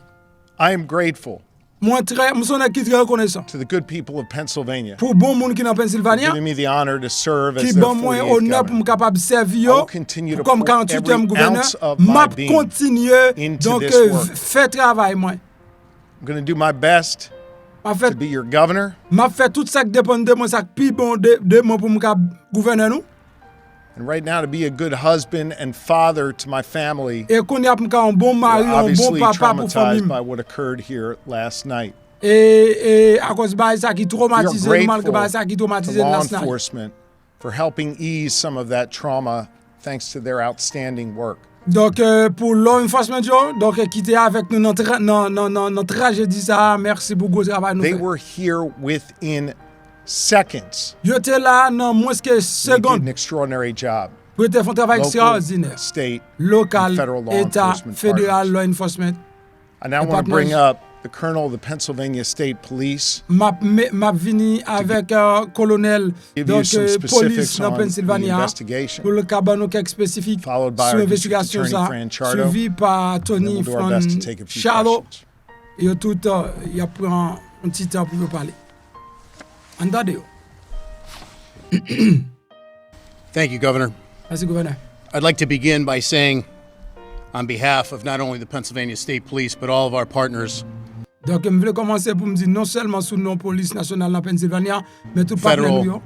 I am grateful Moi son qui très reconnaissant. to the good people of Pennsylvania, Pour bon monde qui dans Pennsylvania, giving me the honor to serve qui as their bon moi 48th honneur pour governor. me capable servir I will yo continue to comme pour 48e every gouverneur. ounce of my M'a being continuer into donc this work. fait travail moi. I'm going to do my best M'a to fait be your governor m'a fait tout ça qui dépend de moi ça plus bon de moi pour me gouverner nous. and right now to be a good husband and father to my family. Et qu'on y a un bon mari, We're un bon obviously papa pour famille. traumatized by what occurred here last night. Et à cause de ça qui We are traumatisé nous malgré grateful ça qui to traumatisé law last night. enforcement for helping ease some of that trauma thanks to their outstanding work. Donc pour law enforcement donc qui était avec nous dans tragédie ça, merci pour gros travail nous They fait. were here within seconds. Yo était là dans moins que They did secondes an extraordinary job. pour faire un travail Local, extraordinaire. state, Local, and federal law État, enforcement fédéral, partners. law enforcement. I now want to partners. bring up the Colonel of the Pennsylvania State Police. M'a vini avec colonel Give donc you some police specifics dans on the Pennsylvania investigation. pour le cabanon quelques spécifiques Followed by sur our district investigation attorney, ça Fran Chardo. suivi par And then Tony we'll do our best to from take a few Charlotte questions. et tout il a pris un petit temps pour nous parler. Andade yo. Thank you, Governor. Merci gouverneur. I'd like to begin by saying, on behalf of not only the Pennsylvania State Police, but all of our partners, Donc je voulais commencer pour me dire non seulement sous nom police nationale dans Pennsylvania mais tout partenaire Federal, yo,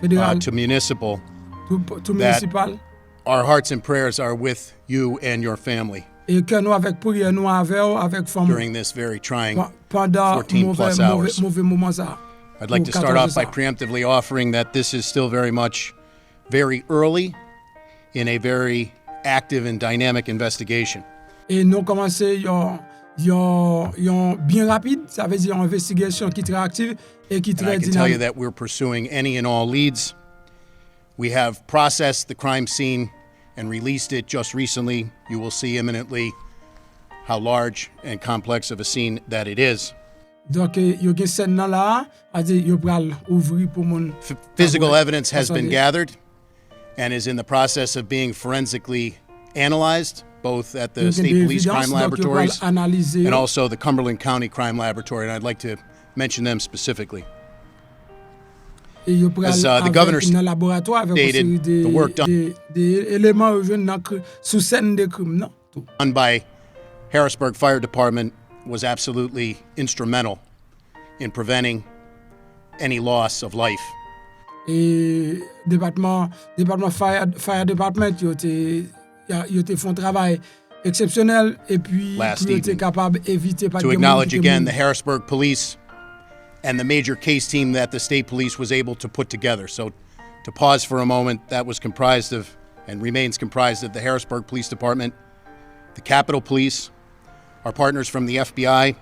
fédéral, to municipal, tout that- municipal our hearts and prayers are with you and your family et que nous avec prière nous avec femme during this very trying. pendant 14 plus hours. mauvais moment ça. I'd like to Pour start 14 off by ça. preemptively offering that this is still very early in a very active and dynamic investigation. Et nous commençons bien rapide, ça veut dire une investigation qui est très active et qui est And I très can tell you dynamique. that we're pursuing any and all leads. We have processed the crime scene and released it just recently. You will see imminently how large and complex of a scene that it is. Donc, il y a une scène là, c'est-à-dire il va ouvrir pour mon. Physical evidence has been Attendez. gathered and is in the process of being forensically analyzed, both at the State Police Crime Laboratories analyser. and also the Cumberland County Crime Laboratory, and I'd like to mention them specifically. Et il va As, the avec governor un laboratoire avec une série stated, the work des éléments sous scène de crime, non? Tout. Done by Harrisburg Fire Department was absolutely instrumental in preventing any loss of life. Et département fire department yo te font travail exceptionnel et puis Last pour yo te evening. capable éviter pas To de acknowledge monde qui again te the Harrisburg Police and the major case team that the state police was able to put together. So to pause for a moment, that was comprised of and remains comprised of the Harrisburg Police Department, the Capitol Police, our partners from the FBI.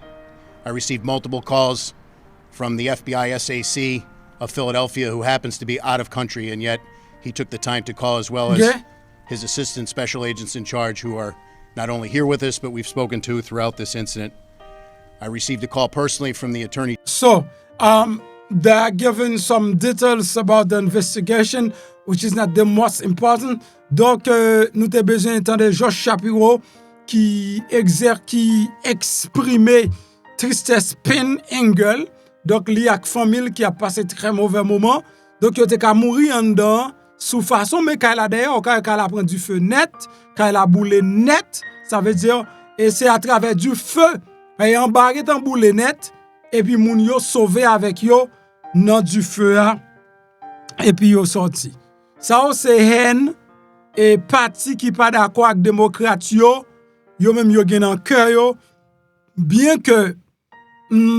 I received multiple calls from the FBI SAC of Philadelphia, who happens to be out of country, and yet he took the time to call, as well as Okay. his assistant special agents in charge, who are not only here with us, but we've spoken to throughout this incident. I received a call personally from the attorney So, they are given some details about the investigation, which is not the most important. Donc, nous avons besoin d'entendre Georges Shapiro qui exprimait tristesse, peine, anger. Donc, il y a une famille qui a passé très mauvais moment. Donc, il a mourir en dedans sous façon, mais quand elle a d'ailleurs, quand elle a pris du feu net, quand elle a boulé net, ça veut dire, et c'est à travers du feu, elle a embarqué dans boulé net, et puis moun yo sauvé avec yo dans du feu là, et puis yo sorti. Ça c'est haine et parti qui pas d'accord avec démocrate yo même yo gen dans cœur yo, bien que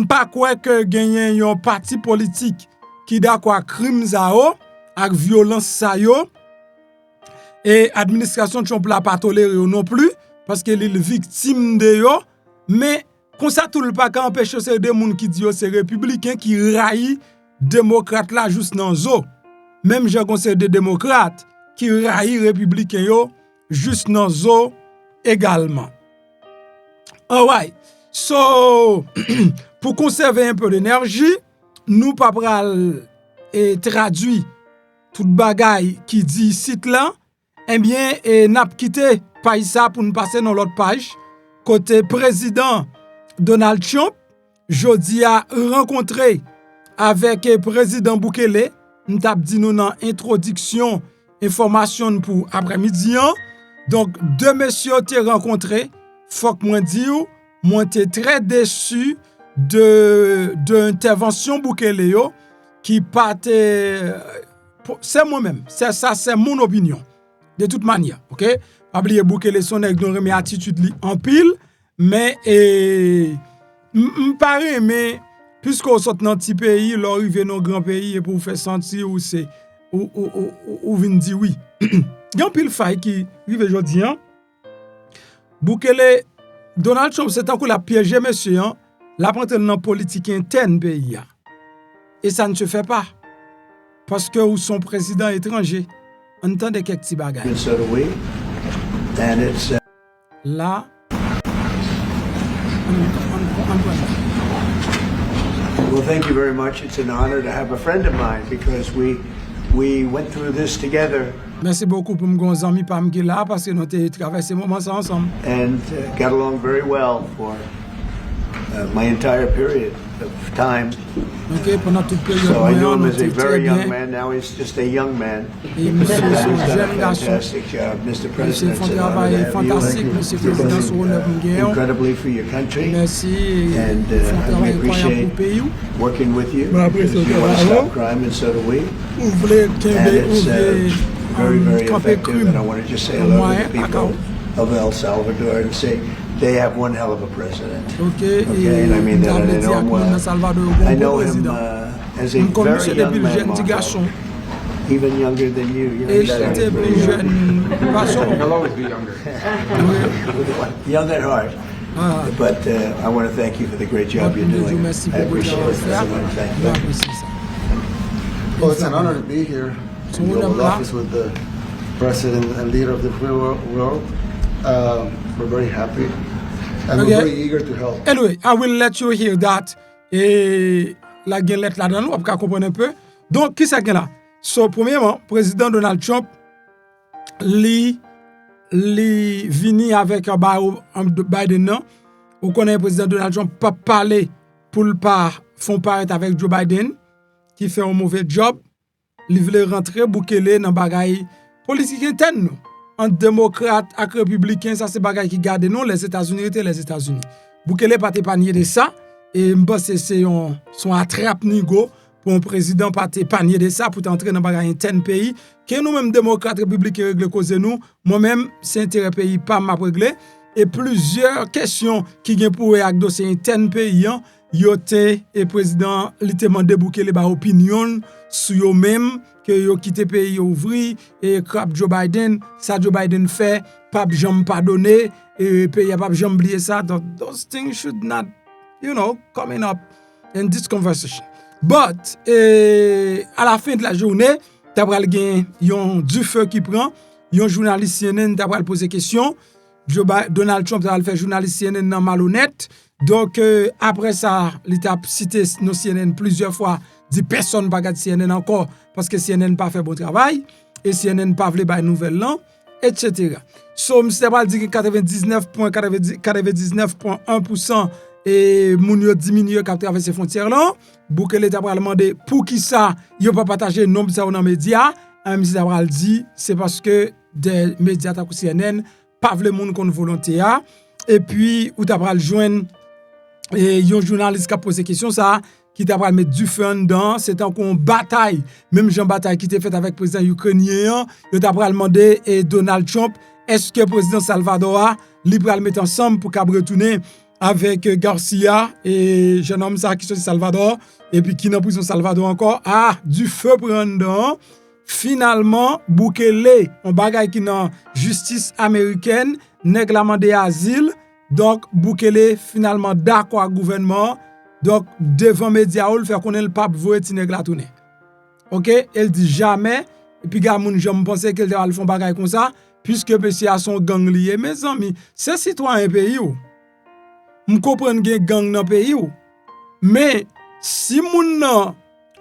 pas quoi que gagner un parti politique qui d'accord avec crime ça yo, avec violence ça yo, et administration Trump la pas toléré yo non plus parce que il est victime de yo, mais comme ça tout le pas empêcher c'est des moun qui dit c'est républicain qui raille démocrate là juste dans zo. Même j'ai conseil des démocrates qui raille républicain yo juste dans zo également. Alright. So pour conserver un peu d'énergie, nous pas pral et traduit toute bagaille qui dit site là, eh bien n'a quitté page ça pour nous passer dans l'autre page côté président Donald Trump jodi a rencontré avec le président Bukele, nous t'a dit nous dans introduction information pour après-midi. Donc deux messieurs t'ai rencontré, faut que moi dire moi t'ai très déçu de intervention Bukele yo qui partait c'est moi-même, c'est ça c'est mon opinion de toute manière, OK? Pas oublier Bukele son ignoré mais attitude li en pile mais m'pare mais puisque on sort dans petit pays, là arrive dans grand pays et pour faire sentir où c'est ou vinn dire oui. Il y a un pile faille qui arrive aujourd'hui Bukele Donald Trump c'est encore la piège monsieur la prendre dans politique interne pays et ça ne se fait pas parce que ou son président étranger entendez quelques petits bagages. Là Well, thank you very much. It's an honor to have a friend of mine because we went through this together. Merci beaucoup pour mes amis pam qui là parce que nous avons traversé moment ça ensemble. And got along very well for my entire period of time. Okay, pendant toute période. So I knew him as a very young man. Now he's just a young man. Et monsieur He's son done jeune a garçon. fantastic job, Mr. Monsieur President. font It's an travail honor to have fantastique, you. monsieur président sur le Incredibly for your country. Merci. And Font I travail incroyable appreciate pour pays. working with you. Bon, après, Because you want to stop crime, and so do we. Vous voulez And qu'il it's very, very camper effective. And I want to just say hello to the people of El Salvador and say they have one hell of a president. Okay, And I mean that, and I know him well. I know him as a very young man, Marco. Even younger than you. You know, Et he's j'étais plus jeune. He'll always be younger. young at heart. But I want to thank you for the great job you're doing. Merci I beaucoup appreciate it. I want to thank you. J'apprécie ça. Well, it's an honor to be here in the Oval Office with the president and leader of the free world. We're very happy and we're very eager to help. Anyway, I will let you hear that. Et la gen let là dedans, on peut comprendre un peu. Donc, qui ça gen là? So, premièrement, président Donald Trump li vini avec Biden non. On connaît président Donald Trump pas parler pour le pas font paraître avec Joe Biden qui fait un mauvais job. Li vle rentrer Bukele dans bagay politique interne non. Entre démocrate et républicain, ça c'est bagay qui garde non les États-Unis étaient les États-Unis. Bukele pas panier de ça et m'pense c'est son attrape nigo pour un président pas panier de ça pour entrer dans bagay interne pays que nous même démocrates républicains régler cause nous moi même c'est intérêt pays pas m'a régler et plusieurs questions qui gain pour avec dossier interne pays yote et président li te mandé Bukele ba opinion sur yo même que yo quitté pays ouvri et crap Joe Biden ça Joe Biden fait pas jamais pardonner et pays pas jamais oublier ça. Those things should not coming up in this conversation. But à la fin de la journée t'as pral gen yon du feu qui prend yon journaliste CNN t'as pral poser question Donald Trump a fait journaliste CNN nan malhonnête. Donc après ça, il a cité nos CNN plusieurs fois, dit personne pas regarder CNN encore parce que CNN pas fait bon travail et CNN pas vle bay nouvelle là, etc. So m'ste pas dit que 99.1% et moun yo diminué k'ap traverser frontière là. Bukele t'a pral demander pour qui ça yo pas partager nombre ça dans médias, m'ste pral dit c'est parce que des médias ta CNN pas vle moun kon volonté a et puis ou t'a pral joindre et yon journaliste qui a posé question ça qui t'a mettre du feu dedans c'est encore une bataille même Jean bataille qui était faite avec président ukrainien il t'a demandé et Donald Trump est-ce que président Salvador li pral mettre ensemble pour qu'a retourner avec Garcia et jeune homme ça qui sont Salvador et puis qui dans prison Salvador encore du feu prend dedans. Finalement Bukele on bagaille qui dans justice américaine nèg la mandé asile. Donc, Bukele finalement d'accord avec le gouvernement. Donc, devant les médias, il fait qu'on ait le pape voyer Tineg la tourner. Ok? Elle dit jamais. Et puis, gamoun, je me pensais qu'elle va le faire bagay comme ça, puisque monsieur a son gang lié. Mes amis, c'est citoyen pays ou. Je comprends qu'il y a gang dans le pays ou. Mais, si moun nan,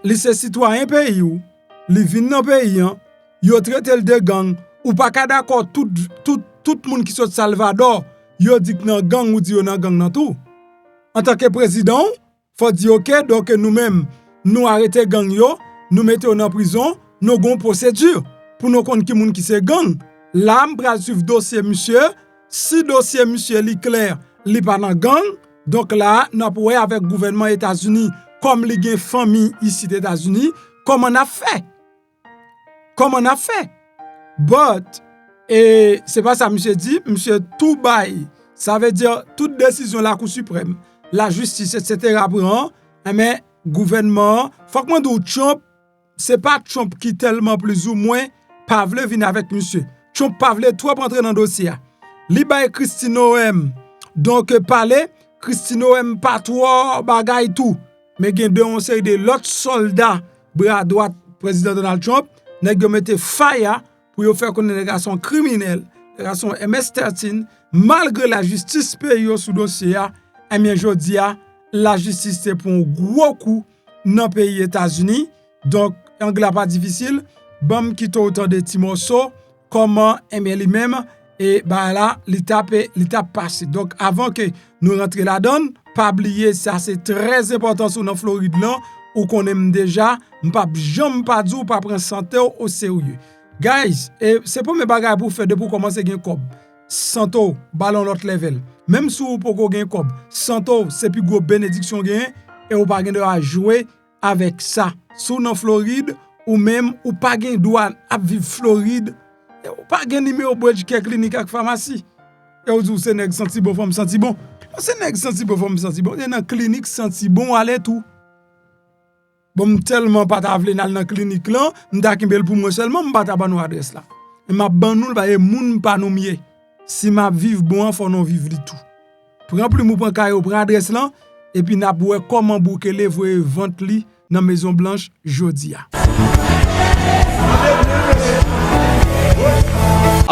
li c'est citoyen pays ou, li vin dans le pays, yo traite de gang, ou pas ka d'accord tout moun qui sont Salvador, yo dit que nan gang ou dit yo nan gang nan tout. En tant que président, faut dire OK, donc nous-mêmes, nous arrêter gang yo, nous mettons en prison, nous avons une procédure pour nous connaître qui moun qui c'est gang. Là, m'pral suivre dossier monsieur, si dossier monsieur li clair, li pas dans gang, donc là, nous pouvons avec le gouvernement États-Unis comme li gen famille ici aux États-Unis, comme on a fait. But et c'est pas ça monsieur dit, monsieur tout bail. Ça veut dire toute décision de la Cour suprême, la justice, etc. Mais gouvernement, faut que moi dise Trump, c'est pas Trump qui tellement plus ou moins pas vle venir avec monsieur. Trump pas vle trop entrer dans le dossier. Li bay Christine Noem, donc parler, Christine Noem pas trop bagay tout. Mais gen de on série de l'autre soldats bras droit président Donald Trump, nèg yo mette fire pour yo faire connaître des garçons criminels, des garçons MS-13 malgré la justice pays sous dossier et bien jodi la justice c'est pour un gros coup dans pays États-Unis. Donc anglais pas difficile, bam qui autant de petits morceaux comment aimer lui-même et bah là l'étape passé. Donc avant que nous rentrer là-dedans, pas oublier ça c'est très important sur dans Floride là ou qu'on aime déjà, m'pa jamais pas dire pas prendre santé au sérieux. Guys, et c'est pour mes bagages pour faire de pour commencer gain cob. Santo ballon l'autre level. Même si vous pour gain cob, santo c'est plus gros bénédiction gain et ou pas gain de jouer avec ça. Sous dans Floride ou même ou pas gain douane à vivre Floride, et ou pas gain numéro bridge clinique avec pharmacie. Et ou dit c'est nèg senti bon femme senti bon. C'est nèg senti bon femme senti bon. Et dans clinique senti bon aller tout. Bon tellement pas t'avle dans clinique là, m'ta kimbel pour moi seulement m'pa ta ban adresse là. Et m'a ban nous ba moun pa nou mié. Si m'a vivre bon faut non vivre tout. Prends plus mou prend caillou prend adresse là et puis n'a voir comment boucler voyer vente li dans Maison Blanche jodi a.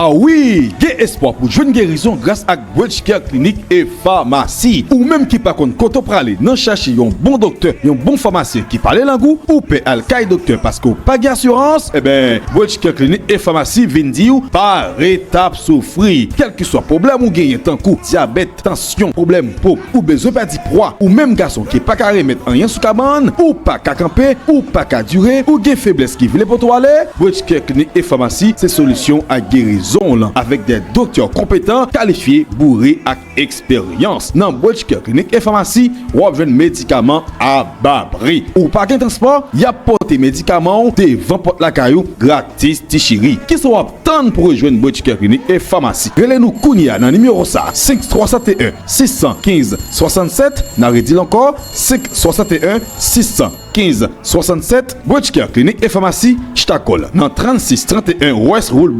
Ah oui, il y a espoir pour jeune guérison grâce à Bridge Care Clinique et Pharmacie. Ou même qui pas contre koto prale, non chercher un bon docteur, un bon pharmacien qui parle langue ou paie al kay docteur parce que pas d'assurance, eh ben Bridge Care Clinique et Pharmacie viennent dire par étape souffrir. Quel que soit problème ou gagne tant coup, diabète, tension, problème peau ou besoin perdre poids ou même garçon qui pas carré mettre rien sous cabane ou pas qu'à camper ou pas qu'à durer ou gain faiblesse qui veut pour aller, Bridge Care Clinique et Pharmacie, c'est solution à guérison avec des docteurs compétents, qualifiés, bourrés et expérience. Dans Bridge Care Clinique et Pharmacie, ou avez médicaments à bas prix. Ou pas qu'un transport, y a porté médicaments devant porte la caillou gratis tichiri. Qui sont obtenus pour rejoindre Bridge Care Clinique et Pharmacie. Relez-nous Kounia dans le numéro 5371 615 67. N'a redit encore 561 615 67. Bridge Care Clinique et Pharmacie, Ch'takol. Dans 3631 West Road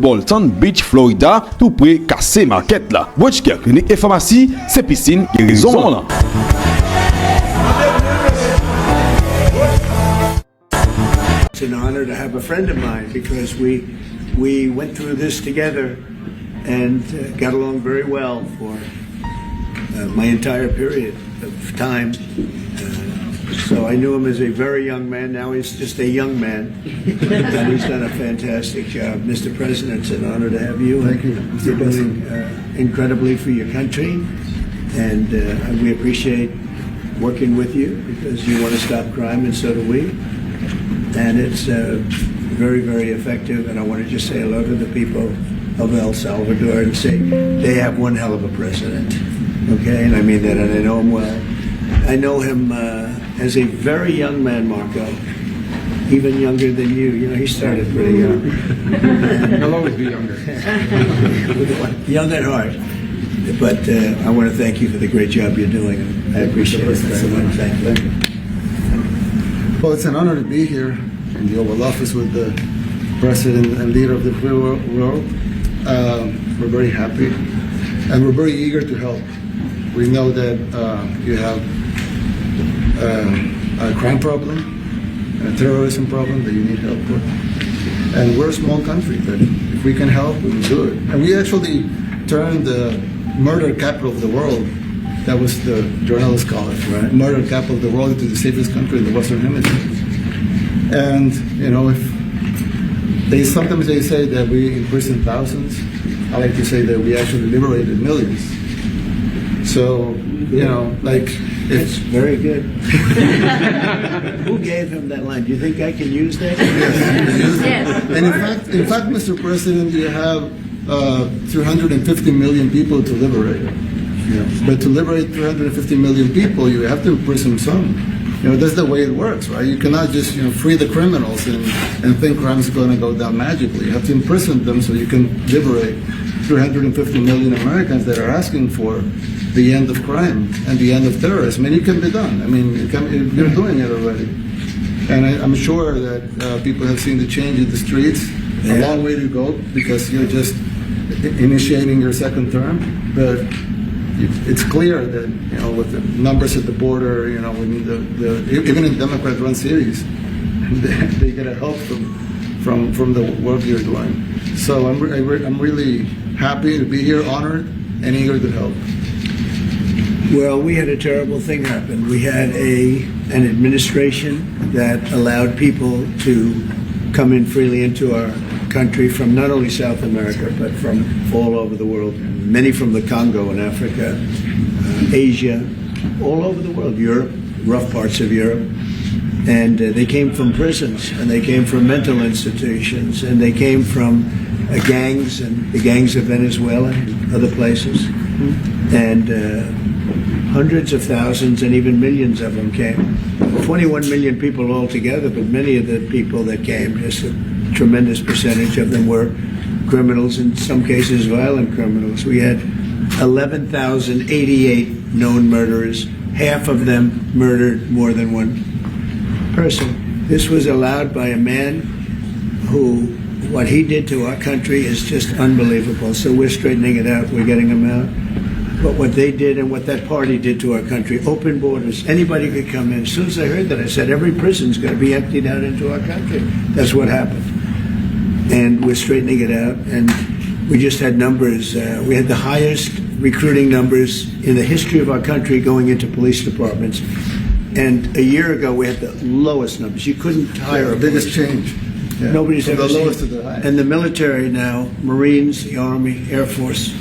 Bolton Beach, Florida, tout près Cassé Market là. Bridge Care Clinique et Pharmacie, c'est piscine guérison là. It's an honor to have a friend of mine because we went through this together and got along very well for my entire period of time. So I knew him as a very young man. Now he's just a young man. And he's done a fantastic job. Mr. President, it's an honor to have you. Thank you. You're doing incredibly for your country. And we appreciate working with you because you want to stop crime, and so do we. And it's very, very effective. And I want to just say hello to the people of El Salvador and say they have one hell of a president. Okay? And I mean that, and I know him well. I know him as a very young man, Marco, even younger than you. You know, he started pretty young. He'll always be younger. Young at heart. But I want to thank you for the great job you're doing. I appreciate it very much. Thank you. Well, it's an honor to be here in the Oval Office with the President and leader of the free world. We're very happy and we're very eager to help. We know that you have a crime problem, a terrorism problem that you need help with. And we're a small country, but if we can help, we will do it. And we actually turned the murder capital of the world, that was the journalists call it, right? Murder capital of the world, into the safest country in the Western Hemisphere. And, you know, if sometimes they say that we imprisoned thousands, I like to say that we actually liberated millions. So, you know, like That's very good. Who gave him that line? Do you think I can use that? And in fact, Mr. President, you have 350 million people to liberate. But to liberate 350 million people, you have to imprison some. That's the way it works, right? You cannot just free the criminals and think crime is going to go down magically. You have to imprison them so you can liberate 350 million Americans that are asking for the end of crime and the end of terrorism. And it can be done. I mean, you're doing it already. And I'm sure that people have seen the change in the streets. A long way to go because you're just initiating your second term. But it's clear that with the numbers at the border, when even in Democrat-run cities, they get a help from the work you're doing. So I'm really happy to be here, honored, and eager to help. Well, we had a terrible thing happen. We had an administration that allowed people to come in freely into our country from not only South America, but from all over the world. Many from the Congo in Africa, Asia, all over the world, Europe, rough parts of Europe. And they came from prisons, and they came from mental institutions, and they came from gangs, and the gangs of Venezuela and other places. And hundreds of thousands and even millions of them came. 21 million people altogether, but many of the people that came, just a tremendous percentage of them were criminals, in some cases violent criminals. We had 11,088 known murderers. Half of them murdered more than one person. This was allowed by a man who, what he did to our country is just unbelievable. So we're straightening it out. We're getting them out. But what they did and what that party did to our country, open borders, anybody could come in. As soon as I heard that, I said, every prison's going to be emptied out into our country. That's what happened. And we're straightening it out. And we just had numbers. We had the highest recruiting numbers in the history of our country going into police departments. And a year ago, we had the lowest numbers. You couldn't hire a biggest change. Yeah. Nobody's ever the seen. lowest to the highest. And the military now, Marines, the Army, Air Force,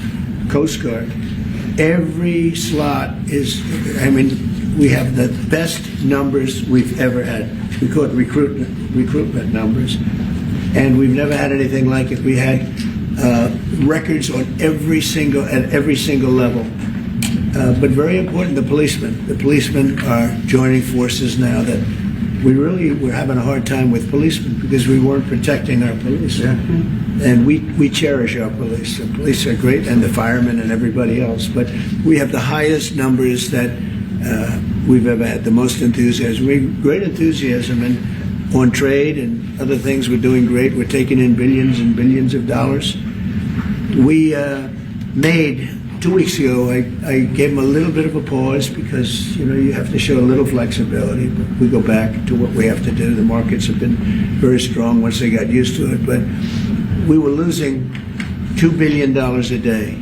Coast Guard, every slot is, we have the best numbers we've ever had. We call it recruitment numbers. And we've never had anything like it. We had records on at every single level. But very important, the policemen. The policemen are joining forces now that we're having a hard time with policemen because we weren't protecting our police. Yeah. And we cherish our police. The police are great, and the firemen and everybody else. But we have the highest numbers that we've ever had, the most enthusiasm. Great enthusiasm on trade and other things. We're doing great. We're taking in billions and billions of dollars. We made 2 weeks ago, I gave them a little bit of a pause because, you have to show a little flexibility. But we go back to what we have to do. The markets have been very strong once they got used to it. But we were losing $2 billion a day.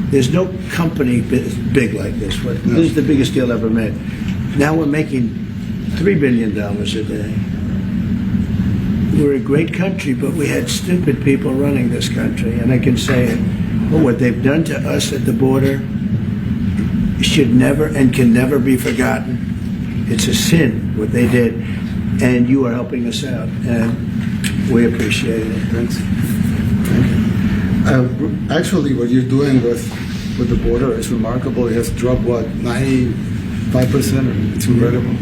There's no company big like this. This is the biggest deal ever made. Now we're making $3 billion a day. We're a great country, but we had stupid people running this country. And I can say it. But what they've done to us at the border should never and can never be forgotten. It's a sin, what they did. And you are helping us out. And we appreciate it. Thanks. Actually, what you're doing with the border is remarkable. It has dropped, 95%? It's incredible.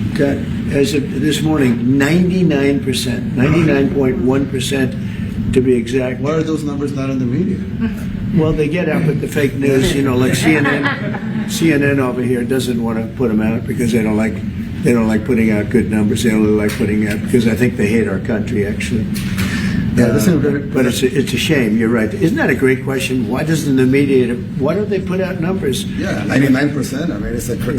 As of this morning, 99%, 99.1% to be exact. Why are those numbers not in the media? Well, they get out with the fake news, like CNN over here doesn't want to put them out because they don't like putting out good numbers. They only like putting out because I think they hate our country, actually. Yeah, but it's a shame. You're right. Isn't that a great question? Why doesn't the media? Why don't they put out numbers? Yeah, 99%.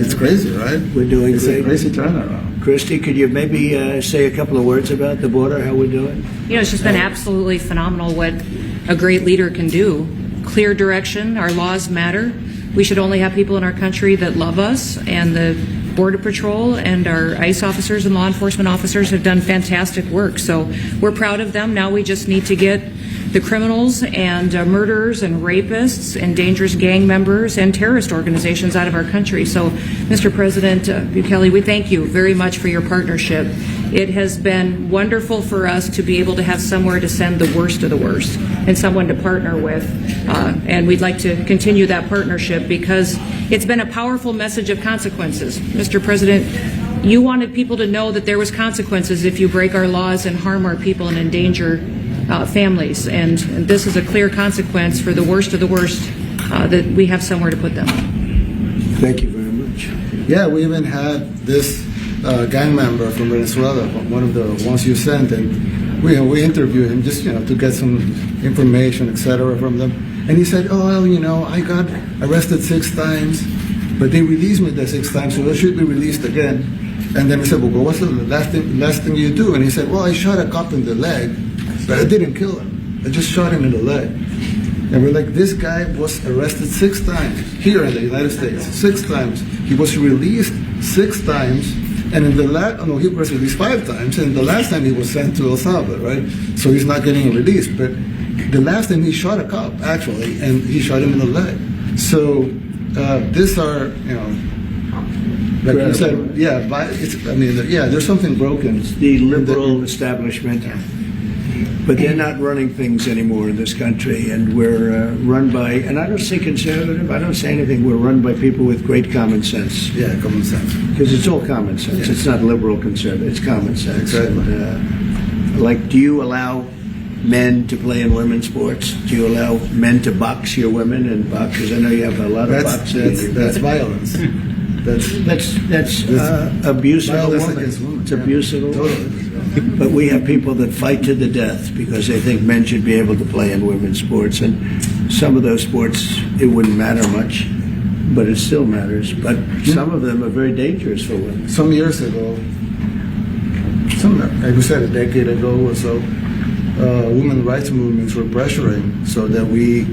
It's crazy, right? We're doing it's great. A crazy turnaround. Christy, could you maybe say a couple of words about the border? How we're doing? It's just been absolutely phenomenal what a great leader can do. Clear direction. Our laws matter. We should only have people in our country that love us, and the Border Patrol and our ICE officers and law enforcement officers have done fantastic work. So we're proud of them. Now we just need to get the criminals and murderers and rapists and dangerous gang members and terrorist organizations out of our country. So, Mr. President Bukele, we thank you very much for your partnership. It has been wonderful for us to be able to have somewhere to send the worst of the worst and someone to partner with. And we'd like to continue that partnership because it's been a powerful message of consequences. Mr. President, you wanted people to know that there was consequences if you break our laws and harm our people and endanger families. And this is a clear consequence for the worst of the worst that we have somewhere to put them. Thank you very much. Yeah, we even had this gang member from Venezuela, one of the ones you sent, and we interviewed him just to get some information, etc. from them. And he said, "Oh, well, I got arrested 6 times, but they released me the 6th time, so I should be released again." And then we said, "Well, what's the last thing you do?" And he said, "Well, I shot a cop in the leg, but I didn't kill him. I just shot him in the leg." And we're like, this guy was arrested 6 times here in the United States, 6 times. He was released 6 times, and in the he was released 5 times, and the last time he was sent to El Salvador, right? So he's not getting released. But the last time he shot a cop, actually, and he shot him in the leg. So these are, like you said, there's something broken. It's the liberal establishment. But they're not running things anymore in this country, and we're run by, and I don't say conservative, I don't say anything, we're run by people with great common sense. Yeah, common sense. Because it's all common sense. It's not liberal conservative, it's common sense. Exactly. And, do you allow men to play in women's sports? Do you allow men to box your women and box? Because I know you have a lot of boxing. That's violence. That's abuse of a violence woman. against women. It's abuse of a woman. Totally. But we have people that fight to the death because they think men should be able to play in women's sports. And some of those sports, it wouldn't matter much, but it still matters. But some of them are very dangerous for women. Some years ago, like we said, a decade ago or so, women's rights movements were pressuring so that we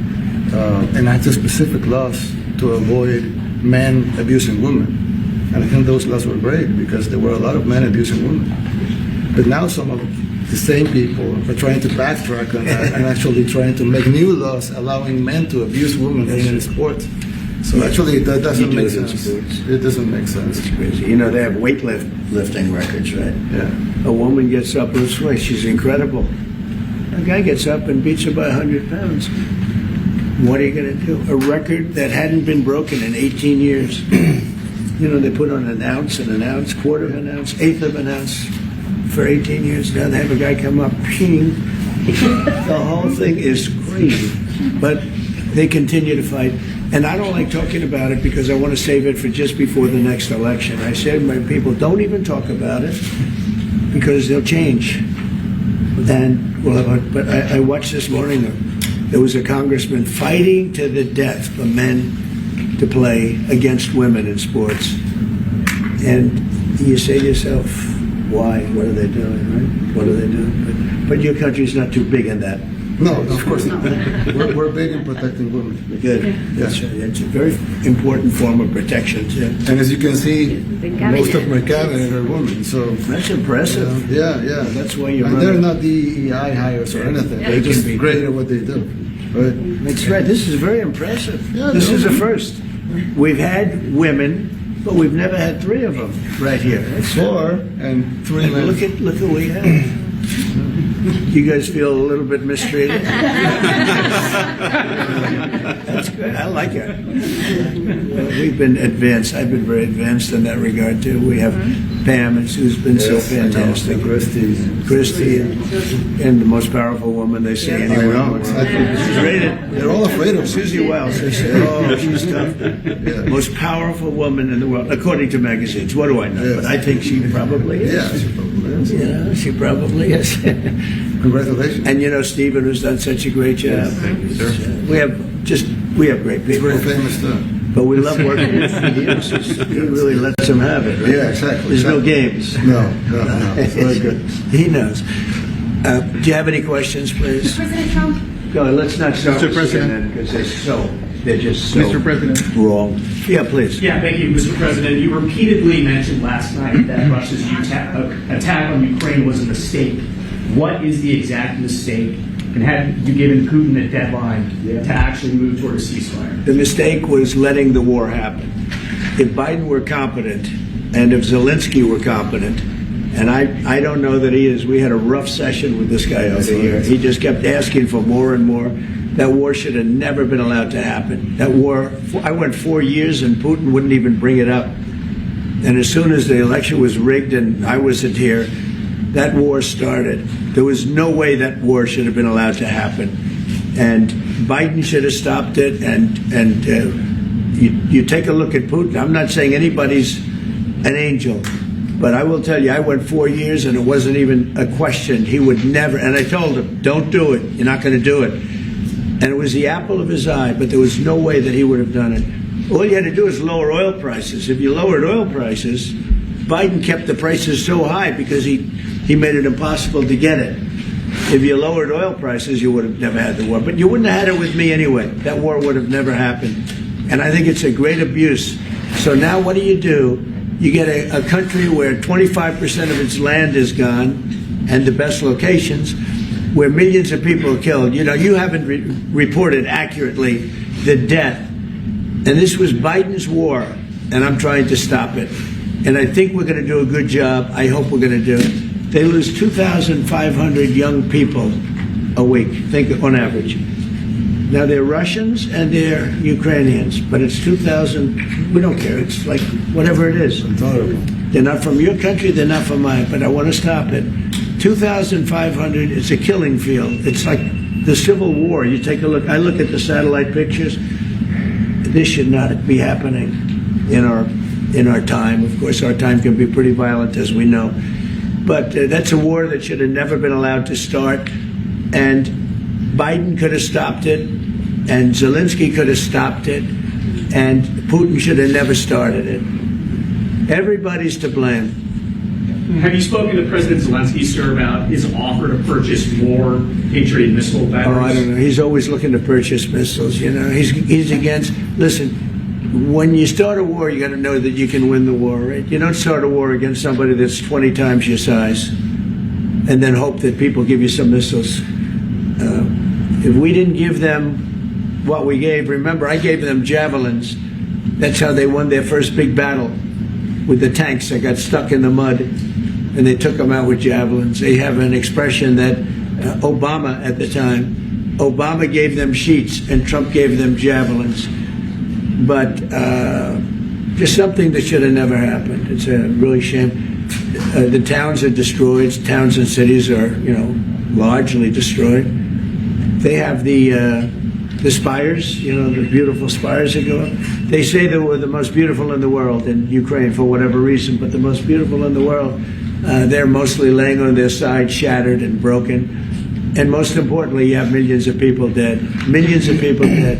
enacted specific laws to avoid men abusing women. And I think those laws were great because there were a lot of men abusing women. But now some of the same people are trying to backtrack on that and actually trying to make new laws allowing men to abuse women in sports. So actually, that doesn't make sense. It doesn't make sense. It's crazy. They have weightlifting records, right? Yeah. A woman gets up, this way, she's incredible. A guy gets up and beats her by 100 pounds. What are you going to do? A record that hadn't been broken in 18 years. They put on an ounce, quarter of an ounce, eighth of an ounce. For 18 years now, they have a guy come up, ping. The whole thing is crazy. But they continue to fight. And I don't like talking about it because I want to save it for just before the next election. I said to my people, don't even talk about it because they'll change. And but I watched this morning, there was a congressman fighting to the death for men to play against women in sports. And you say to yourself, why? What are they doing, right? What are they doing? But your country's not too big in that. No, of course not. We're big in protecting women. Good. That's right. It's a very important form of protection, too. And as you can see, most of my cabinet are women. So that's impressive. Yeah. That's why you're. And they're not DEI hires or anything. They're just great at what they do. Right? That's right. This is very impressive. Yeah, this is a first. We've had women. But we've never had 3 of them right here. That's 4 and 3 men. Look who we have. You guys feel a little bit mistreated? That's good. I like it. We've been advanced. I've been very advanced in that regard too. We have Pam, who's been so fantastic. Christy, and the most powerful woman they see anywhere. I know, exactly. She's rated. They're all afraid of Susie Wells. They say, oh, she's tough. Yeah. Most powerful woman in the world, according to magazines. What do I know? Yes. But I think she probably is. Yeah, she probably is. Yeah, she probably is. Congratulations. And Stephen, who's done such a great job. We have great people. He's very famous too. But we love working with him. He really lets them have it. Right? Yeah, exactly. There's no games. No. It's very good. He knows. Do you have any questions, please? President Trump. Go, let's not start Mr. President. because they're just so Mr. President. wrong. Yeah, please. Yeah, thank you, Mr. President. You repeatedly mentioned last night that Russia's attack on Ukraine was a mistake. What is the exact mistake And had you given Putin a deadline to actually move toward a ceasefire? The mistake was letting the war happen. If Biden were competent, and if Zelensky were competent, and I don't know that he is. We had a rough session with this guy over here. He just kept asking for more and more. That war should have never been allowed to happen. That war, I went 4 years and Putin wouldn't even bring it up. And as soon as the election was rigged and I wasn't here, that war started. There was no way that war should have been allowed to happen. And Biden should have stopped it. And you take a look at Putin. I'm not saying anybody's an angel. But I will tell you, I went 4 years and it wasn't even a question. He would never, and I told him, don't do it. You're not going to do it. And it was the apple of his eye, but there was no way that he would have done it. All you had to do is lower oil prices. If you lowered oil prices, Biden kept the prices so high because he made it impossible to get it. If you lowered oil prices, you would have never had the war. But you wouldn't have had it with me anyway. That war would have never happened. And I think it's a great abuse. So now what do? You get a country where 25% of its land is gone and the best locations, where millions of people are killed. You know, you haven't reported accurately the death. And this was Biden's war, and I'm trying to stop it. And I think we're going to do a good job. I hope we're going to do it. They lose 2,500 young people a week, think on average. Now, they're Russians and they're Ukrainians, but it's 2,000. We don't care. It's like whatever it is. They're not from your country. They're not from mine, but I want to stop it. 2,500, it's a killing field. It's like the Civil War. You take a look. I look at the satellite pictures. This should not be happening in our time. Of course, our time can be pretty violent, as we know. But that's a war that should have never been allowed to start. And Biden could have stopped it, and Zelensky could have stopped it, and Putin should have never started it. Everybody's to blame. Have you spoken to President Zelensky, sir, about his offer to purchase more Patriot missile batteries? Oh, I don't know. He's always looking to purchase missiles. You know, he's against. Listen, when you start a war, you got to know that you can win the war. Right? You don't start a war against somebody that's 20 times your size, and then hope that people give you some missiles. If we didn't give them what we gave, remember, I gave them javelins. That's how they won their first big battle with the tanks that got stuck in the mud, and they took them out with javelins. They have an expression that Obama at the time, Obama gave them sheets and Trump gave them javelins. But just something that should have never happened. It's a really shame. The towns are destroyed. Towns and cities are, largely destroyed. They have the spires, the beautiful spires that go up. They say they were the most beautiful in the world in Ukraine for whatever reason, but the most beautiful in the world, they're mostly laying on their side, shattered and broken. And most importantly, you have millions of people dead. Millions of people dead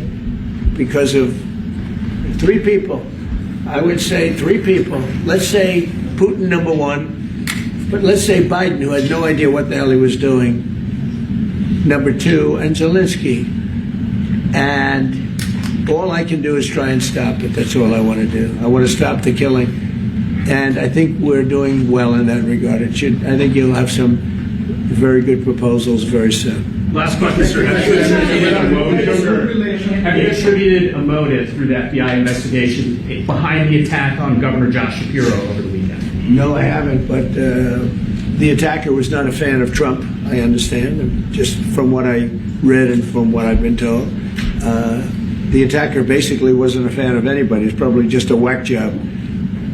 because of 3 people. I would say 3 people. Let's say Putin, number 1, but let's say Biden, who had no idea what the hell he was doing, number 2, and Zelensky. And all I can do is try and stop it. That's all I want to do. I want to stop the killing. And I think we're doing well in that regard. I think you'll have some very good proposals very soon. Last question, sir. Have you attributed a motive through the FBI investigation behind the attack on Governor Josh Shapiro over the weekend? No, I haven't, but the attacker was not a fan of Trump, I understand, just from what I read and from what I've been told. The attacker basically wasn't a fan of anybody. It's probably just a whack job.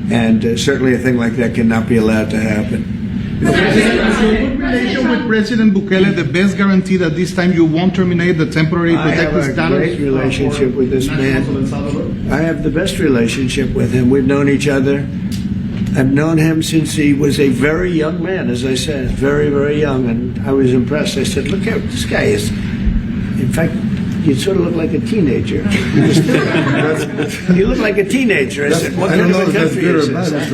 And certainly a thing like that cannot be allowed to happen. Relation with President Bukele, the best guarantee that this time you won't terminate the temporary protected status? I have a great relationship with this man. I have the best relationship with him. We've known each other. I've known him since he was a very young man, as I said, very, very young. And I was impressed. I said, look how this guy is. In fact, you sort of look like a teenager. You look like a teenager. I said, what kind of a country is this?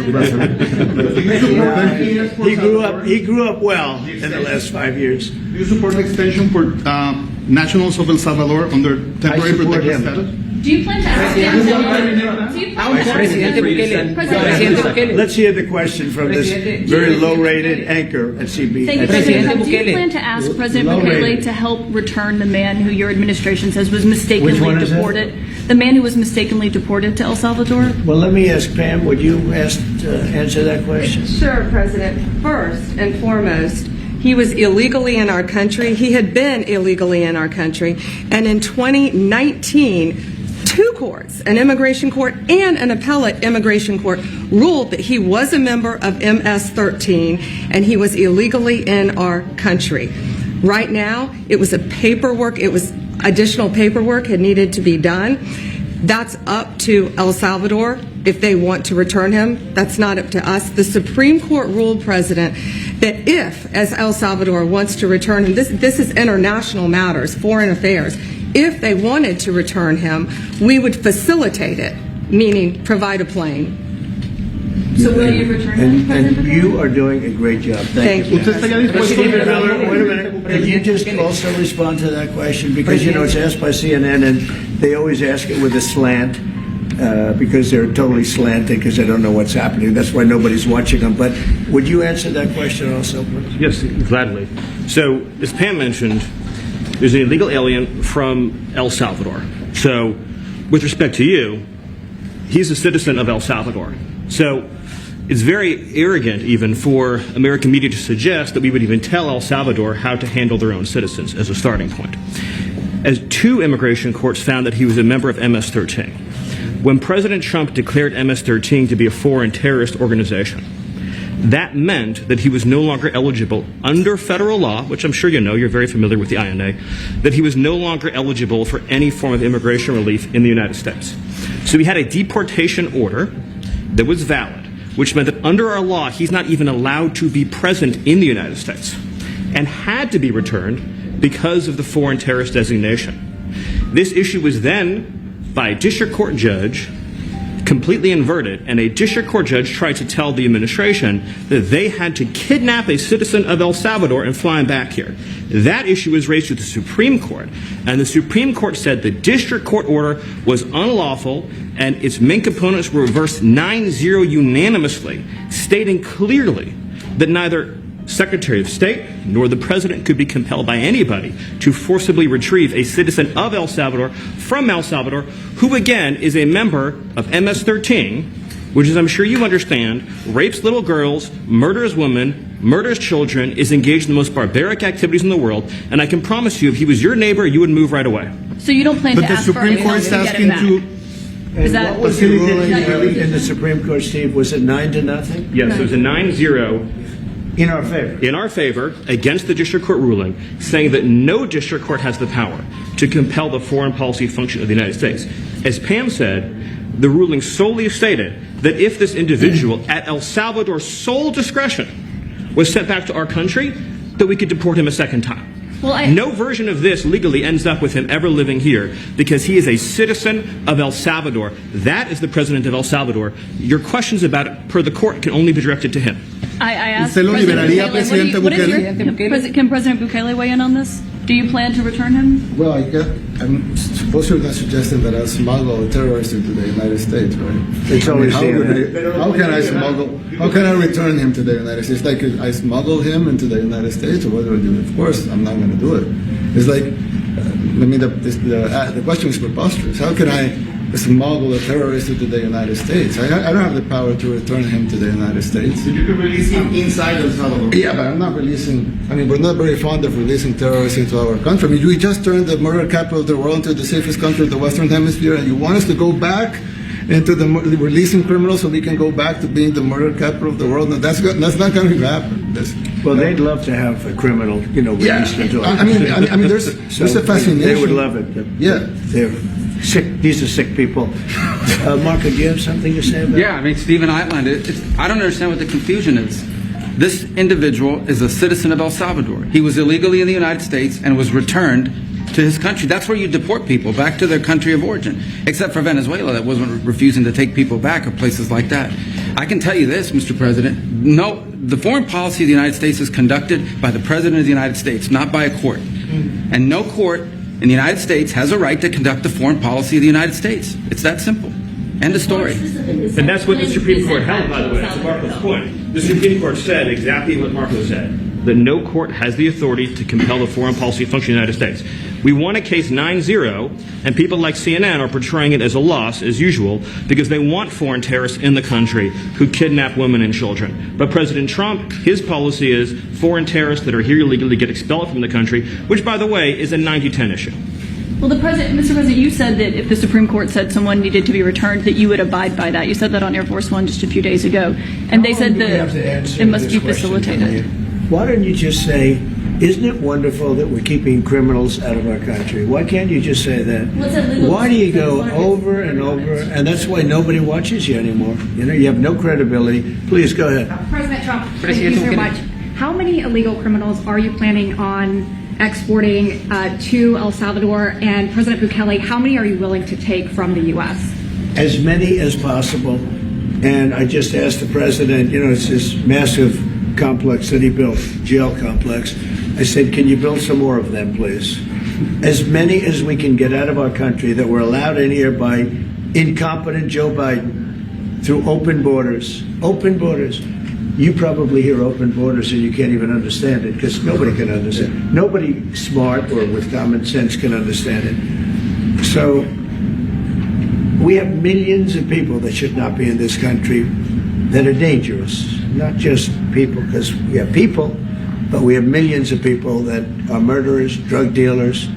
He grew up well in the last 5 years. Do you support the extension for nationals of El Salvador under temporary protected status? Do you plan to ask him Let's hear the question from this very low-rated anchor at CB. Thank you, President. Do you plan to ask President Bukele to help return the man who your administration says was mistakenly deported? The man who was mistakenly deported to El Salvador? Well, let me ask Pam, would you answer that question? Sure, President. First and foremost, he was illegally in our country. He had been illegally in our country. And in 2019, two courts, an immigration court and an appellate immigration court, ruled that he was a member of MS-13 and he was illegally in our country. Right now, it was additional paperwork had needed to be done. That's up to El Salvador if they want to return him. That's not up to us. The Supreme Court ruled, President, that if, as El Salvador wants to return him, this is international matters, foreign affairs, if they wanted to return him, we would facilitate it, meaning provide a plane. So will you return him, President And you are doing a great job. Thank you. ¿Usted estaría dispuesto Wait a minute. Could you just also respond to that question? Because, it's asked by CNN, and they always ask it with a slant, because they're totally slanted because they don't know what's happening. That's why nobody's watching them. But would you answer that question also, please? Yes, gladly. So, as Pam mentioned, there's an illegal alien from El Salvador. So, with respect to you, he's a citizen of El Salvador. So, it's very arrogant even for American media to suggest that we would even tell El Salvador how to handle their own citizens as a starting point. As two immigration courts found that he was a member of MS-13. When President Trump declared MS-13 to be a foreign terrorist organization, that meant that he was no longer eligible under federal law, which I'm sure you know, you're very familiar with the INA, that he was no longer eligible for any form of immigration relief in the United States. So we had a deportation order that was valid, which meant that under our law, he's not even allowed to be present in the United States and had to be returned because of the foreign terrorist designation. This issue was then, by a district court judge, completely inverted, and a district court judge tried to tell the administration that they had to kidnap a citizen of El Salvador and fly him back here. That issue was raised to the Supreme Court, and the Supreme Court said the district court order was unlawful, and its main components were reversed 9-0 unanimously, stating clearly that neither Secretary of State nor the President could be compelled by anybody to forcibly retrieve a citizen of El Salvador from El Salvador, who again is a member of MS-13, which, as I'm sure you understand, rapes little girls, murders women, murders children, is engaged in the most barbaric activities in the world, and I can promise you, if he was your neighbor, you would move right away. So you don't plan to ask for Supreme Court is asking to... And what was the ruling in the Supreme Court, Steve? Was it 9-0? Yes, it was a 9-0 in our favor. In our favor, against the district court ruling, saying that no district court has the power to compel the foreign policy function of the United States. As Pam said, the ruling solely stated that if this individual, at El Salvador's sole discretion, was sent back to our country, that we could deport him a second time. No version of this legally ends up with him ever living here because he is a citizen of El Salvador. That is the president of El Salvador. Your questions about it, per the court, can only be directed to him. I asked President Bukele, can President Bukele weigh in on this? Do you plan to return him? Well, I'm supposed to not suggesting that I smuggle terrorists into the United States, right? It's always how can I return him to the United States? Like, I smuggle him into the United States, or what do I do? Of course, I'm not going to do it. It's like, the question is preposterous. How can I smuggle a terrorist into the United States? I don't have the power to return him to the United States. So you can release him inside El Salvador? Yeah, but I'm not releasing... we're not very fond of releasing terrorists into our country. We just turned the murder capital of the world into the safest country of the Western Hemisphere, and you want us to go back into releasing criminals so we can go back to being the murder capital of the world? No, that's not going to happen. Well, they'd love to have a criminal, released into our country. There's a fascination. They would love it. Yeah. They're sick. These are sick people. Marco, do you have something to say about it? Stephen Eitland, I don't understand what the confusion is. This individual is a citizen of El Salvador. He was illegally in the United States and was returned to his country. That's where you deport people, back to their country of origin, except for Venezuela that wasn't refusing to take people back, or places like that. I can tell you this, Mr. President, no, the foreign policy of the United States is conducted by the President of the United States, not by a court. And no court in the United States has a right to conduct the foreign policy of the United States. It's that simple. End of story. And that's what the Supreme Court held, by the way, to Marco's point. The Supreme Court said exactly what Marco said, that no court has the authority to compel the foreign policy function of the United States. We won a case 9-0, and people like CNN are portraying it as a loss, as usual, because they want foreign terrorists in the country who kidnap women and children. But President Trump, his policy is foreign terrorists that are here illegally get expelled from the country, which, by the way, is a 90-10 issue. Well, Mr. President, you said that if the Supreme Court said someone needed to be returned, that you would abide by that. You said that on Air Force One just a few days ago. And they said that it must be facilitated. Why don't you just say, isn't it wonderful that we're keeping criminals out of our country? Why can't you just say that? Why do you go over and over? And that's why nobody watches you anymore. You know, you have no credibility. Please, go ahead. President Trump, thank you so much. How many illegal criminals are you planning on exporting to El Salvador? And President Bukele, how many are you willing to take from the U.S.? As many as possible. And I just asked the president, you know, it's this massive complex that he built, jail complex. I said, can you build some more of them, please? As many as we can get out of our country that were allowed in here by incompetent Joe Biden through open borders. Open borders. You probably hear open borders and you can't even understand it because nobody can understand. Nobody smart or with common sense can understand it. So we have millions of people that should not be in this country that are dangerous. Not just people, because we have people, but we have millions of people that are murderers, drug dealers.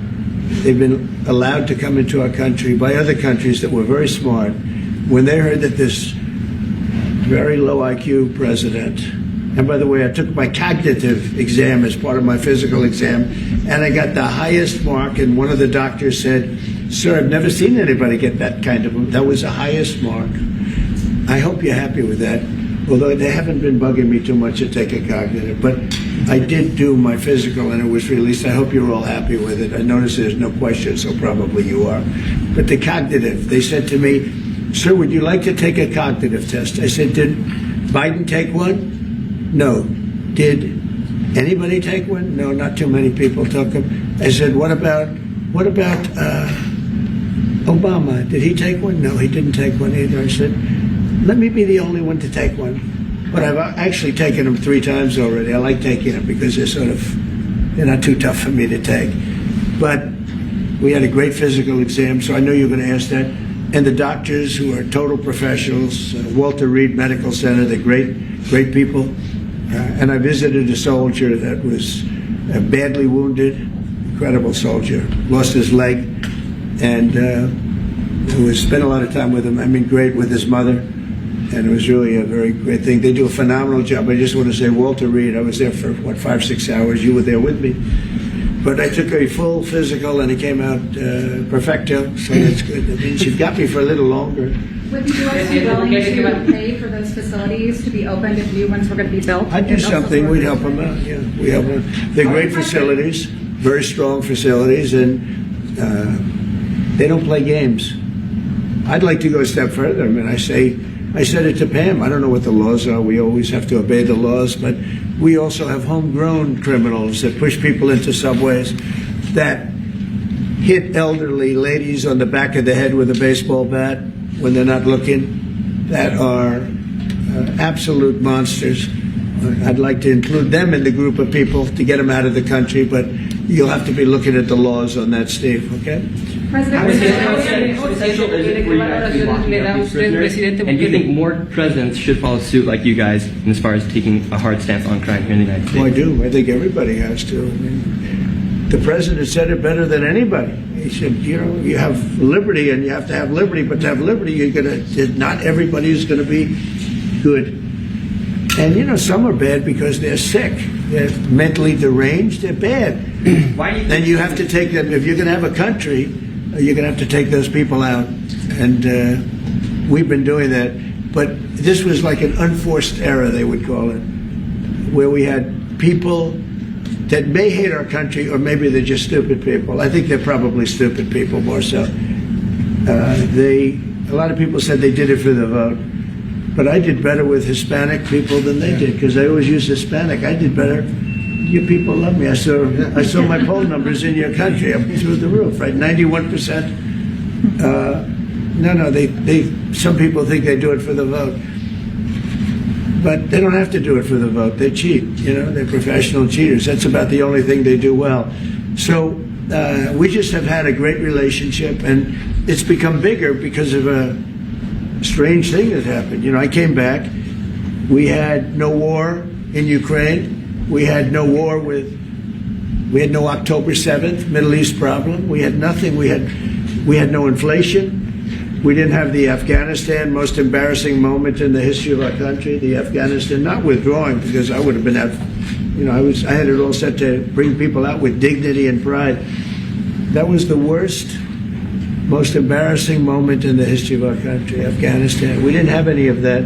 They've been allowed to come into our country by other countries that were very smart. When they heard that this very low IQ president, and by the way, I took my cognitive exam as part of my physical exam, and I got the highest mark, and one of the doctors said, sir, I've never seen anybody get that kind of, that was the highest mark. I hope you're happy with that. Although they haven't been bugging me too much to take a cognitive, but I did do my physical and it was released. I hope you're all happy with it. I notice there's no question, so probably you are. But the cognitive, they said to me, sir, would you like to take a cognitive test? I said, did Biden take one? No. Did anybody take one? No, not too many people took them. I said, what about Obama? Did he take one? No, he didn't take one either. I said, let me be the only one to take one. But I've actually taken them 3 times already. I like taking them because they're not too tough for me to take. But we had a great physical exam, so I know you're going to ask that. And the doctors who are total professionals, Walter Reed Medical Center, they're great people. And I visited a soldier that was badly wounded, incredible soldier, lost his leg, and spent a lot of time with him. I mean, great with his mother. And it was really a very great thing. They do a phenomenal job. I just want to say, Walter Reed, I was there for, 5-6 hours. You were there with me. But I took a full physical, and it came out perfecto, so that's good. That means you've got me for a little longer. Would you guys be willing to pay for those facilities to be opened if new ones were going to be built? I'd do something. We'd help them out, yeah. We help them. They're great facilities, very strong facilities, and they don't play games. I'd like to go a step further. I mean, I said it to Pam. I don't know what the laws are. We always have to obey the laws, but we also have homegrown criminals that push people into subways, that hit elderly ladies on the back of the head with a baseball bat when they're not looking, that are absolute monsters. I'd like to include them in the group of people to get them out of the country, but you'll have to be looking at the laws on that, Steve, okay? And do you think more presidents should follow suit like you guys as far as taking a hard stance on crime here in the United States? Well, I do. I think everybody has to. I mean, the president said it better than anybody. He said, you know, you have liberty and you have to have liberty, but to have liberty, not everybody is going to be good. And, you know, some are bad because they're sick. They're mentally deranged. They're bad. And you have to take them. If you're going to have a country, you're going to have to take those people out. And we've been doing that. But this was like an unforced error, they would call it, where we had people that may hate our country, or maybe they're just stupid people. I think they're probably stupid people more so. A lot of people said they did it for the vote. But I did better with Hispanic people than they did, because they always use Hispanic. I did better you people love me. I saw my poll numbers in your country up through the roof, right? 91%. No, some people think they do it for the vote. But they don't have to do it for the vote. They cheat, they're professional cheaters. That's about the only thing they do well. So we just have had a great relationship, and it's become bigger because of a strange thing that happened. I came back. We had no war in Ukraine. We had no war we had no October 7th Middle East problem. We had nothing. We had no inflation. We didn't have the Afghanistan most embarrassing moment in the history of our country. The Afghanistan not withdrawing, because I would have been out. I had it all set to bring people out with dignity and pride. That was the worst, most embarrassing moment in the history of our country, Afghanistan. We didn't have any of that.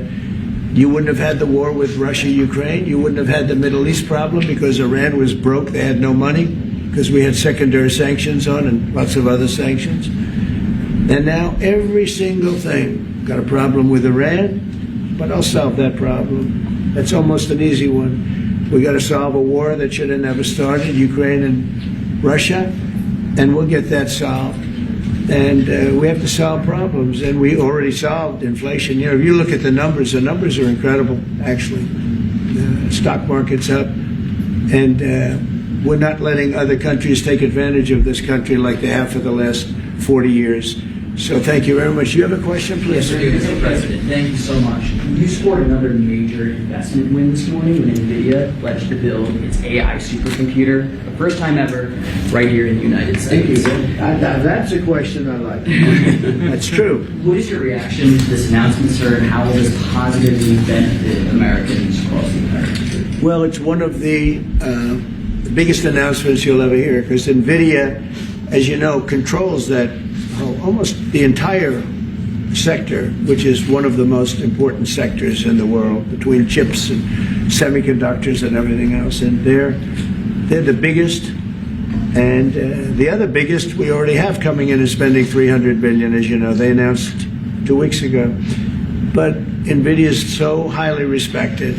You wouldn't have had the war with Russia, Ukraine. You wouldn't have had the Middle East problem because Iran was broke. They had no money because we had secondary sanctions on and lots of other sanctions. And now every single thing, got a problem with Iran, but I'll solve that problem. That's almost an easy one. We got to solve a war that should have never started, Ukraine and Russia, and we'll get that solved. And we have to solve problems, and we already solved inflation. If you look at the numbers are incredible, actually. The stock market's up, and we're not letting other countries take advantage of this country like they have for the last 40 years. So thank you very much. You have a question, please? Yes, Mr. President, thank you so much. You scored another major investment win this morning when NVIDIA pledged to build its AI supercomputer, the first time ever, right here in the United States. Thank you. That's a question I like. That's true. What is your reaction to this announcement, sir, and how will this positively benefit Americans across the entire country? Well, it's one of the biggest announcements you'll ever hear, because NVIDIA, as you know, controls that almost the entire sector, which is one of the most important sectors in the world, between chips and semiconductors and everything else. And they're the biggest. And the other biggest we already have coming in is spending $300 billion, as you know. They announced 2 weeks ago. But NVIDIA is so highly respected.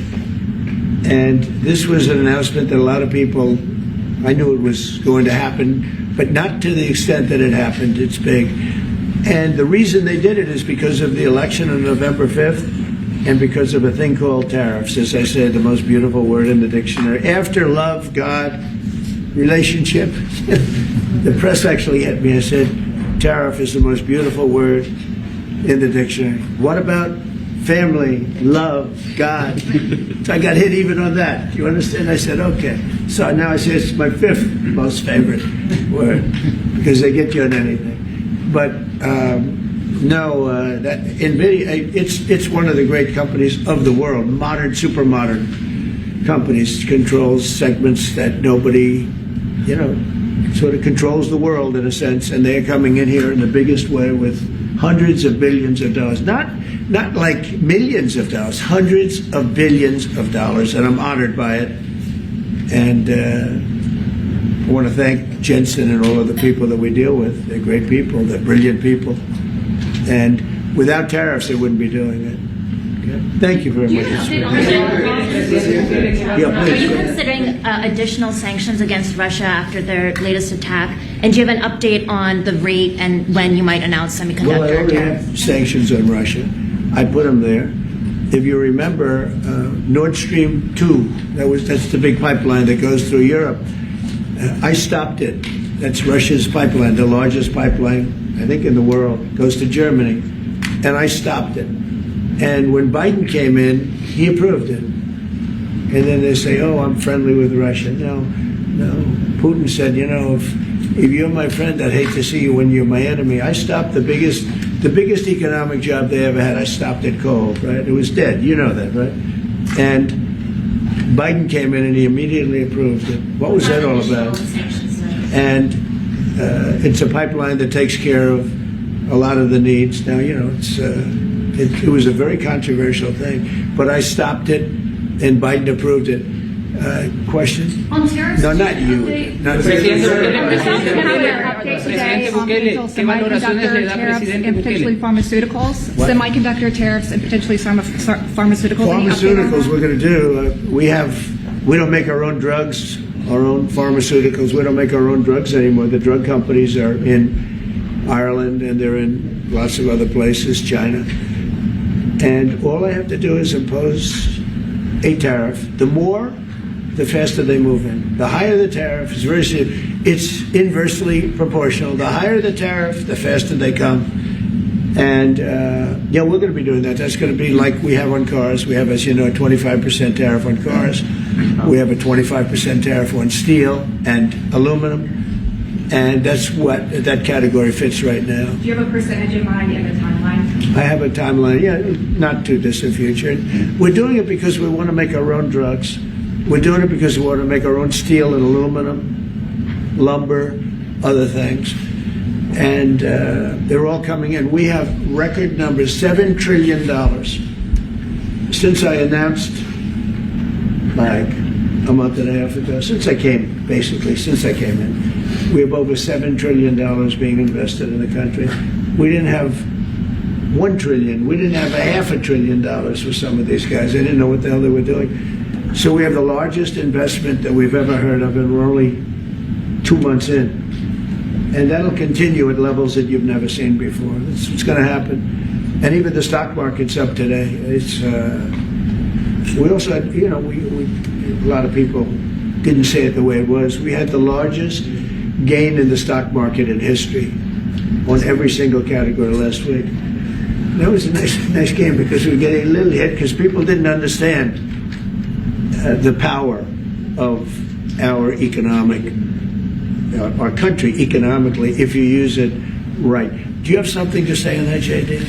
And this was an announcement that a lot of people, I knew it was going to happen, but not to the extent that it happened. It's big. And the reason they did it is because of the election on November 5th and because of a thing called tariffs. As I said, the most beautiful word in the dictionary. After love, God, relationship, the press actually hit me. I said, tariff is the most beautiful word in the dictionary. What about family, love, God? So I got hit even on that. You understand? I said, okay. So now I say it's my fifth most favorite word because they get you on anything. But that NVIDIA, it's one of the great companies of the world, modern, super modern companies, controls segments that nobody, sort of controls the world in a sense, and they're coming in here in the biggest way with hundreds of billions of dollars. Not like millions of dollars, hundreds of billions of dollars, and I'm honored by it. And I want to thank Jensen and all of the people that we deal with. They're great people. They're brilliant people. And without tariffs, they wouldn't be doing it. Okay? Thank you very much. Are you considering additional sanctions against Russia after their latest attack? And do you have an update on the rate and when you might announce semiconductor Well, I already tariffs? have sanctions on Russia. I put them there. If you remember, Nord Stream 2, that's the big pipeline that goes through Europe. I stopped it. That's Russia's pipeline, the largest pipeline, I think, in the world. Goes to Germany. And I stopped it. And when Biden came in, he approved it. And then they say, oh, I'm friendly with Russia. No. Putin said, if you're my friend, I'd hate to see you when you're my enemy. I stopped the biggest economic job they ever had. I stopped it cold, right? It was dead. You know that, right? And Biden came in and he immediately approved it. What was that all about? And it's a pipeline that takes care of a lot of the needs. Now, it was a very controversial thing, but I stopped it and Biden approved it. Question? On tariffs? No, not you. Not Semiconductor tariffs and potentially pharmaceuticals. Semiconductor tariffs and potentially pharmaceuticals. Pharmaceuticals we're going to do. We don't make our own drugs. our own pharmaceuticals. We don't make our own drugs anymore. The drug companies are in Ireland and they're in lots of other places, China. And all I have to do is impose a tariff. The more, the faster they move in. The higher the tariff, it's inversely proportional. The higher the tariff, the faster they come. And, we're going to be doing that. That's going to be like we have on cars. We have, as you know, a 25% tariff on cars. We have a 25% tariff on steel and aluminum. And that's what that category fits right now. Do you have a percentage in mind and a timeline? I have a timeline, not too distant future. We're doing it because we want to make our own drugs. We're doing it because we want to make our own steel and aluminum, lumber, other things. And they're all coming in. We have record numbers, $7 trillion. Since I announced, like a month and a half ago, since I came in, we have over $7 trillion being invested in the country. We didn't have $1 trillion. We didn't have $500 billion for some of these guys. They didn't know what the hell they were doing. So we have the largest investment that we've ever heard of, and we're only 2 months in. And that'll continue at levels that you've never seen before. That's what's going to happen. And even the stock market's up today. It's we also had, we a lot of people didn't say it the way it was. We had the largest gain in the stock market in history on every single category last week. That was a nice game because we were getting a little hit because people didn't understand the power of our our country economically if you use it right. Do you have something to say on that, J.D.?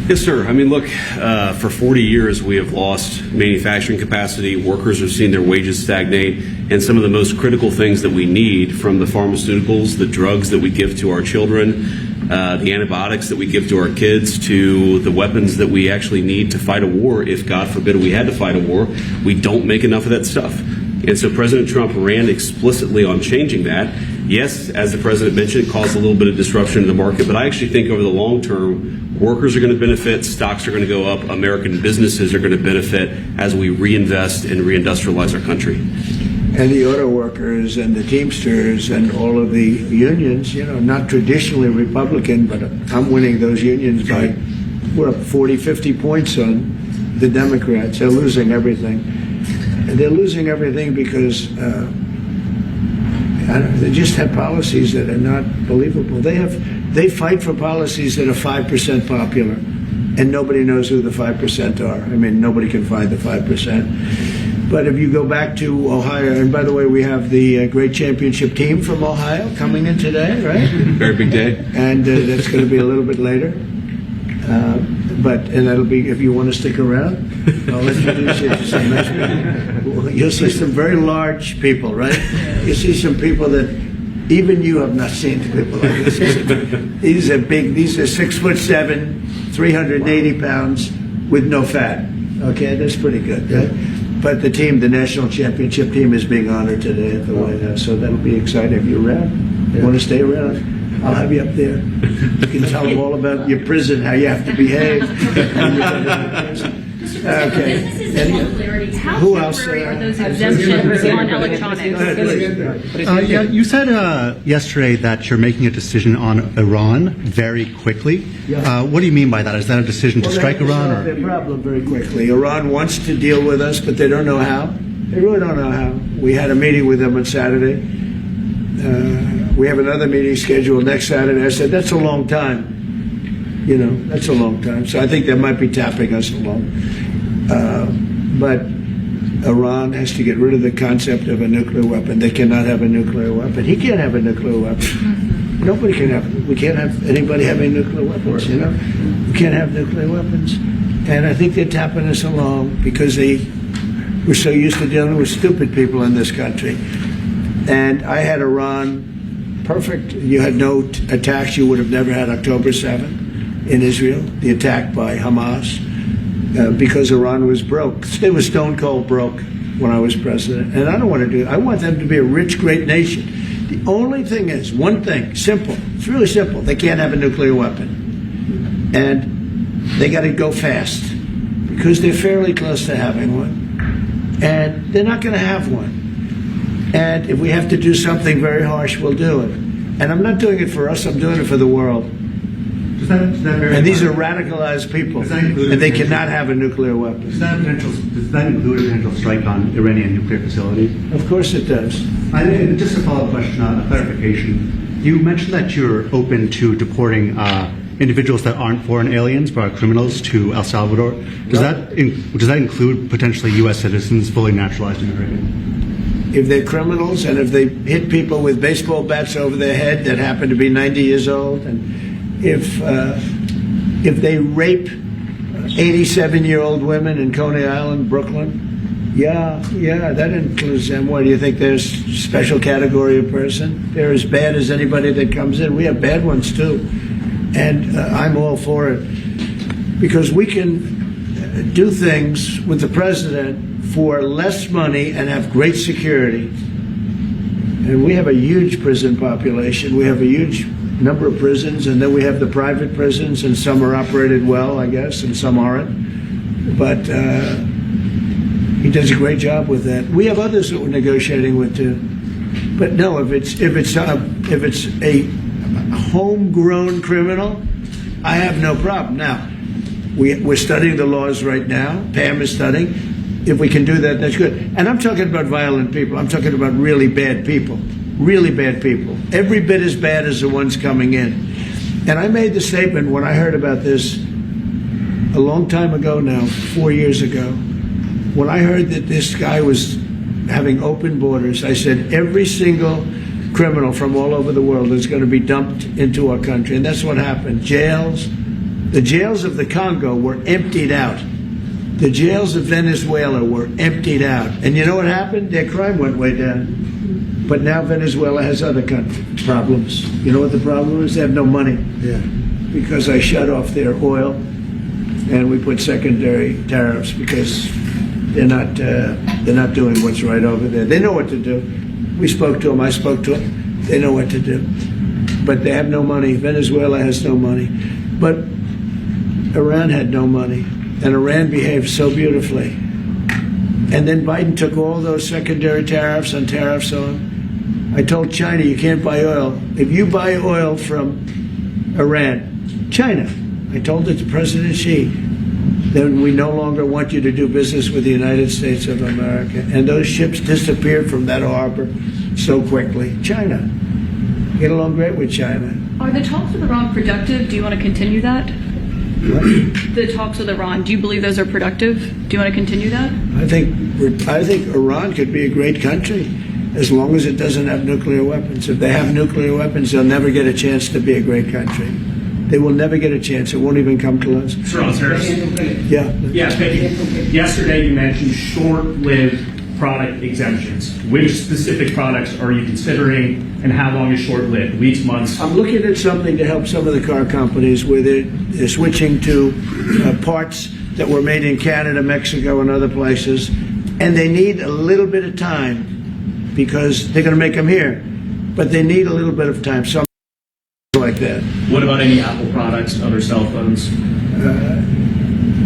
Yes, sir. I mean, look, for 40 years we have lost manufacturing capacity. Workers have seen their wages stagnate, and some of the most critical things that we need, from the pharmaceuticals, the drugs that we give to our children, the antibiotics that we give to our kids, to the weapons that we actually need to fight a war, if God forbid we had to fight a war, we don't make enough of that stuff. And so President Trump ran explicitly on changing that. Yes, as the president mentioned, it caused a little bit of disruption in the market, but I actually think over the long term, workers are going to benefit, stocks are going to go up, American businesses are going to benefit as we reinvest and reindustrialize our country. And the auto workers and the Teamsters and all of the unions, not traditionally Republican, but I'm winning those unions by, we're up 40, 50 points on the Democrats. They're losing everything. And they're losing everything because they just have policies that are not believable. They fight for policies that are 5% popular, and nobody knows who the 5% are. I mean, nobody can find the 5%. But if you go back to Ohio, and by the way, we have the great championship team from Ohio coming in today, right? Very big day. And that's going to be a little bit later. And that'll be, if you want to stick around, I'll introduce you to some nice people. You'll see some very large people, right? You'll see some people that even you have not seen people like this. These are big, these are 6'7", 380 pounds with no fat. Okay, that's pretty good, right? But the team, the national championship team, is being honored today at the White House, so that'll be exciting. If you're around, you want to stay around, I'll have you up there. You can tell them all about your prison, how you have to behave. Okay. Who else? Are those exemptions on electronics? You said yesterday that you're making a decision on Iran very quickly. What do you mean by that? Is that a decision to strike Iran? Or? Their problem very quickly. Iran wants to deal with us, but they don't know how. They really don't know how. We had a meeting with them on Saturday. We have another meeting scheduled next Saturday. I said, that's a long time. That's a long time. So I think they might be tapping us along. But Iran has to get rid of the concept of a nuclear weapon. They cannot have a nuclear weapon. He can't have a nuclear weapon. Nobody can have. We can't have anybody having nuclear weapons, We can't have nuclear weapons. And I think they're tapping us along because we're so used to dealing with stupid people in this country. And I had Iran perfect. You had no attacks. You would have never had October 7th in Israel, the attack by Hamas, because Iran was broke. They were stone cold broke when I was president. And I don't want to do it. I want them to be a rich, great nation. The only thing is, one thing, simple. It's really simple. They can't have a nuclear weapon. And they got to go fast because they're fairly close to having one. And they're not going to have one. And if we have to do something very harsh, we'll do it. And I'm not doing it for us, I'm doing it for the world. And these are radicalized people, and they cannot have a nuclear weapon. Does that include a potential strike on Iranian nuclear facility? Of course it does. And just a follow-up question, a clarification. You mentioned that you're open to deporting individuals that aren't foreign aliens but are criminals to El Salvador. Does that include potentially U.S. citizens, fully naturalized American? If they're criminals and if they hit people with baseball bats over their head that happen to be 90 years old, and if they rape 87-year-old women in Coney Island, Brooklyn, yeah, that includes them. What do you think? There's a special category of person? They're as bad as anybody that comes in. We have bad ones too, and I'm all for it because we can do things with the president for less money and have great security. And we have a huge prison population. We have a huge number of prisons, and then we have the private prisons, and some are operated well, I guess, and some aren't. But he does a great job with that. We have others that we're negotiating with too. But no, if it's a homegrown criminal, I have no problem. Now, we're studying the laws right now. Pam is studying. If we can do that, that's good. And I'm talking about violent people. I'm talking about really bad people. Really bad people. Every bit as bad as the ones coming in. And I made the statement when I heard about this a long time ago now, 4 years ago. When I heard that this guy was having open borders, I said every single criminal from all over the world is going to be dumped into our country. And that's what happened. Jails. The jails of the Congo were emptied out. The jails of Venezuela were emptied out. And you know what happened? Their crime went way down. But now Venezuela has other problems. You know what the problem is? They have no money. Yeah. Because I shut off their oil, and we put secondary tariffs because they're not doing what's right over there. They know what to do. We spoke to them. I spoke to them. They know what to do. But they have no money. Venezuela has no money. But Iran had no money, and Iran behaved so beautifully. And then Biden took all those secondary tariffs and tariffs on. I told China, you can't buy oil. If you buy oil from Iran, China, I told it to President Xi, then we no longer want you to do business with the United States of America. And those ships disappeared from that harbor so quickly. China. Get along great with China. Are the talks with Iran productive? Do you want to continue that? What? The talks with Iran, do you believe those are productive? Do you want to continue that? I think Iran could be a great country as long as it doesn't have nuclear weapons. If they have nuclear weapons, they'll never get a chance to be a great country. They will never get a chance. It won't even come to us. Sir Harris. Yeah. Yeah, thank you. Yesterday you mentioned short-lived product exemptions. Which specific products are you considering, and how long is short-lived? Weeks, months? I'm looking at something to help some of the car companies where they're switching to parts that were made in Canada, Mexico, and other places, and they need a little bit of time because they're going to make them here, but they need a little bit of time. Something like that. What about any Apple products, other cell phones?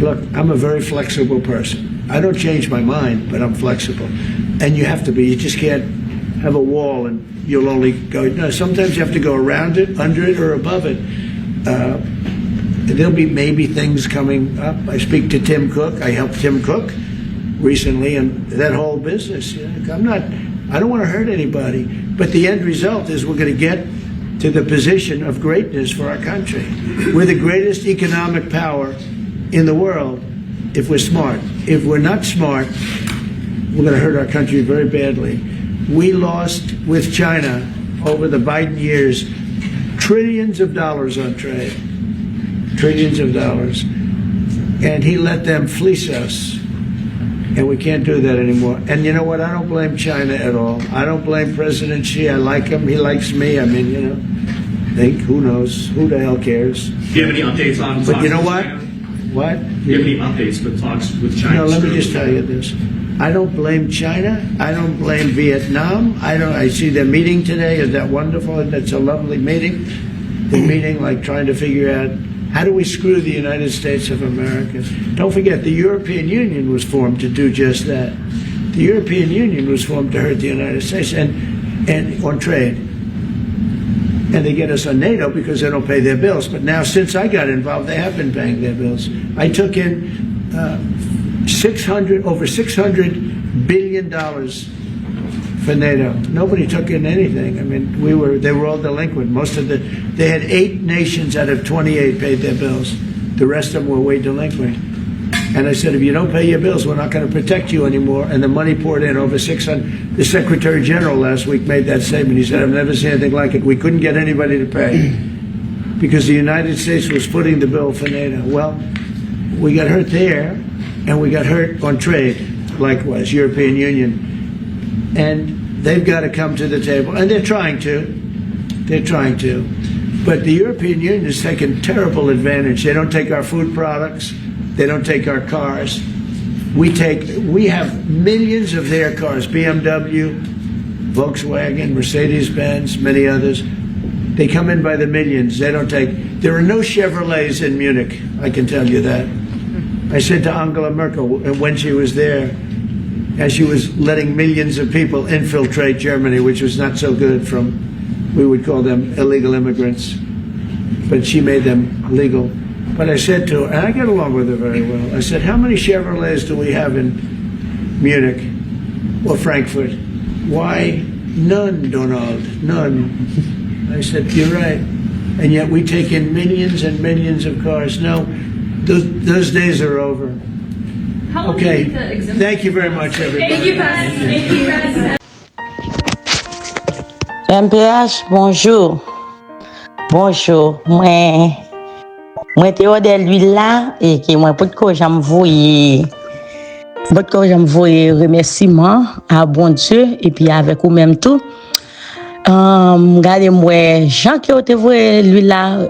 Look, I'm a very flexible person. I don't change my mind, but I'm flexible. And you have to be. You just can't have a wall and you'll only go. No, sometimes you have to go around it, under it, or above it. There'll be maybe things coming up. I speak to Tim Cook. I helped Tim Cook recently, and that whole business. I don't want to hurt anybody, but the end result is we're going to get to the position of greatness for our country. We're the greatest economic power in the world if we're smart. If we're not smart, we're going to hurt our country very badly. We lost with China over the Biden years trillions of dollars on trade. Trillions of dollars. And he let them fleece us. And we can't do that anymore. And you know what? I don't blame China at all. I don't blame President Xi. I like him. He likes me. I mean, who knows? Who the hell cares? Do you have any updates on But you know what? China? What? Do you have any updates with talks with China? No, let me just tell you this. I don't blame China. I don't blame Vietnam. I see they're meeting today. Is that wonderful? That's a lovely meeting. They're meeting, like trying to figure out how do we screw the United States of America. Don't forget, the European Union was formed to do just that. The The European Union was formed to hurt the United States and on trade. And they get us on NATO because they don't pay their bills. But now, since I got involved, they have been paying their bills. I took in over $600 billion for NATO. Nobody took in anything. I mean, they were all delinquent. They had 8 nations out of 28 paid their bills. The rest of them were way delinquent. And I said, if you don't pay your bills, we're not going to protect you anymore. And the money poured in, over 600. The Secretary General last week made that statement. He said, I've never seen anything like it. We couldn't get anybody to pay because the United States was footing the bill for NATO. Well, we got hurt there, and we got hurt on trade, likewise, European Union. And they've got to come to the table, and they're trying to. They're trying to. But the European Union has taken terrible advantage. They don't take our food products. They don't take our cars. We have millions of their cars, BMW, Volkswagen, Mercedes-Benz, many others. They come in by the millions. There are no Chevrolets in Munich, I can tell you that. I said to Angela Merkel when she was there, as she was letting millions of people infiltrate Germany, which was not so good we would call them illegal immigrants, but she made them legal. But I said to her, and I get along with her very well, I said, how many Chevrolets do we have in Munich or Frankfurt? Why, none, Donald, none. I said, you're right. And yet we take in millions and millions of cars. No, those days are over. Okay, thank you very much, everybody. Thank you, President. Thank you, President. MPH, bonjour. Bonjour. Moi te ode l'huile là et que moi pour que j'aime voyer remerciement à bon Dieu et puis avec vous même tout. Regardez moi Jean qui te voyer l'huile là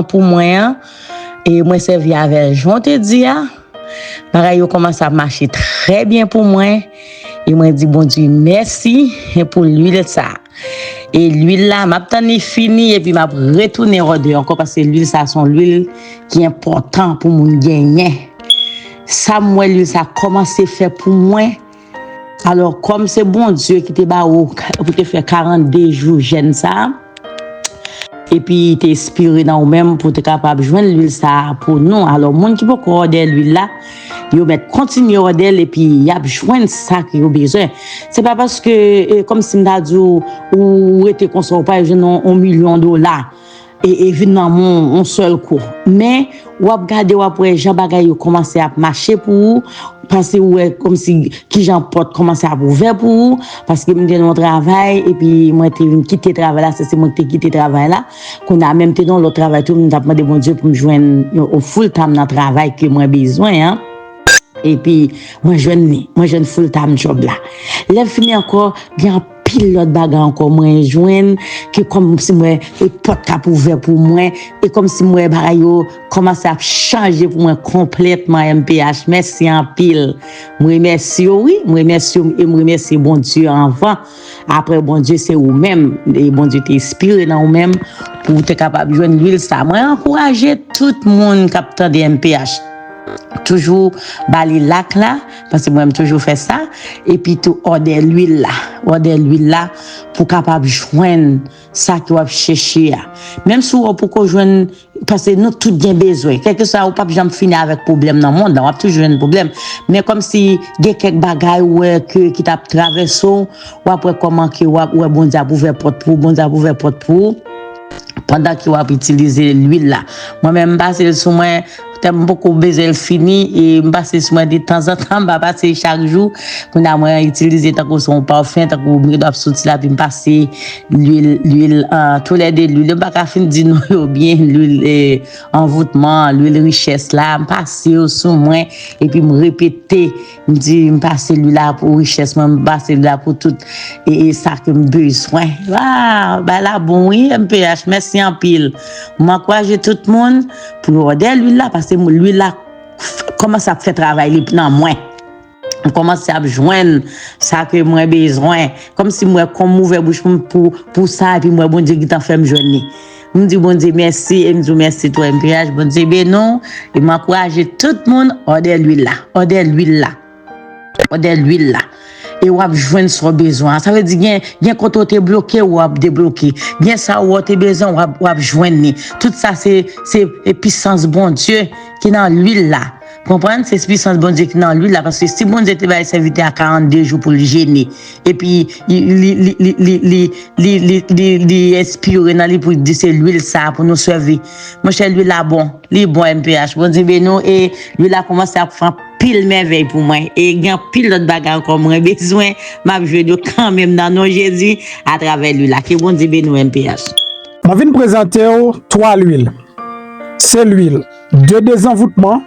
pour moi et moi servi avec Jean te dit pareil yo commence à marcher très bien pour moi et moi dit bon Dieu merci pour l'huile ça. Et l'huile là, m'a tani fini et puis m'a retourner rodé encore parce que l'huile ça son l'huile qui est important pour moun gagner. Ça moi l'huile ça commencé faire pour moi. Alors comme c'est bon Dieu qui te ba ou pour te faire 42 jours jeune ça. Et puis t'es inspiré dans ou même pour te capable joindre l'huile ça pour nous. Alors moun qui peut corder l'huile là, yo met continuer rodel et puis y a joindre ça qui yo besoin. C'est pas parce que comme si m'da dit ou était consort pas jeune $1 million et vinn dans mon seul coup. Mais ou a regarder ou après Jean bagay yo commencer à marcher pour parce que comme si qui Jean porte commencer à ouvert pour parce que m'était dans travail et puis moi t'ai quitter travail là c'est moi t'ai quitté travail là qu'on a même été dans l'autre travail tout m't'a demandé bon Dieu pour me joindre au full time dans travail que moi besoin hein. Et puis moi jeune full time job là. Là fini encore bien pile l'autre bagarre encore moi joindre que comme si moi porte cap ouvert pour moi et comme si moi bagaille commence à changer pour moi complètement MPH. Merci en pile. Moi remercie oui, moi remercie et moi remercie bon Dieu avant. Après bon Dieu c'est vous même et bon Dieu t'inspire dans vous même pour être capable joindre l'huile ça. Moi encourager tout le monde capteur de MPH. Toujours bali lac là parce que moi j'aime toujours faire ça et puis tout order l'huile là pour capable joindre ça que vous chercher même si vous pour qu'on joindre parce que nous tout bien besoin quelque soit ou pas jamais finir avec problème dans le monde on a toujours un problème mais comme si il y a quelques bagailles qui t'a traversé ou après comment que ou bon Dieu ouvert porte pour pendant qu'il va utiliser l'huile là moi même passer sur moi t'aime beaucoup baiser le fini et passer sur moi de temps en temps pas passer chaque jour qu'on a moi utiliser tant que son parfum tant que me doit sortir là puis me passer l'huile tous les deux l'huile pas qu'à fin dire non bien l'huile envoûtement l'huile richesse là me passer sur moi et puis me répéter me dire me passer l'huile là pour richesse me passer là pour tout et ça que me besoin waouh bah là bon oui MPH merci en pile m'encourager tout le monde pour aider l'huile là parce que l'huile là commence à faire travail dans moi on commence à joindre ça que moi besoin comme si moi comme ouvert bouche pour ça et puis moi bon Dieu qui t'en fait me joindre me dit bon Dieu merci et me dit merci toi MPH bon Dieu ben non et m'encourager tout le monde aider l'huile là et ou joindre son besoin. Ça veut dire gen quand tu bloqué ou débloqué. Gen ça ou tu besoin ou joindre. Tout ça c'est puissance bon Dieu qui dans l'huile là. Comprendre c'est puissance bon Dieu qui dans l'huile là parce que si bon Dieu te va s'inviter à 42 jours pour le gêner et puis il inspire dans lui pour dire c'est l'huile ça pour nous servir. Mon cher l'huile là bon MPH bon Dieu nous et l'huile là commence à faire pile merveille pour moi et grand pile d'autres bagages comme moi besoin m'a jouer de quand même dans nos Jésus à travers l'huile là que bon Dieu nous MPH. Je viens présenter trois l'huile. C'est l'huile de désenvoûtement,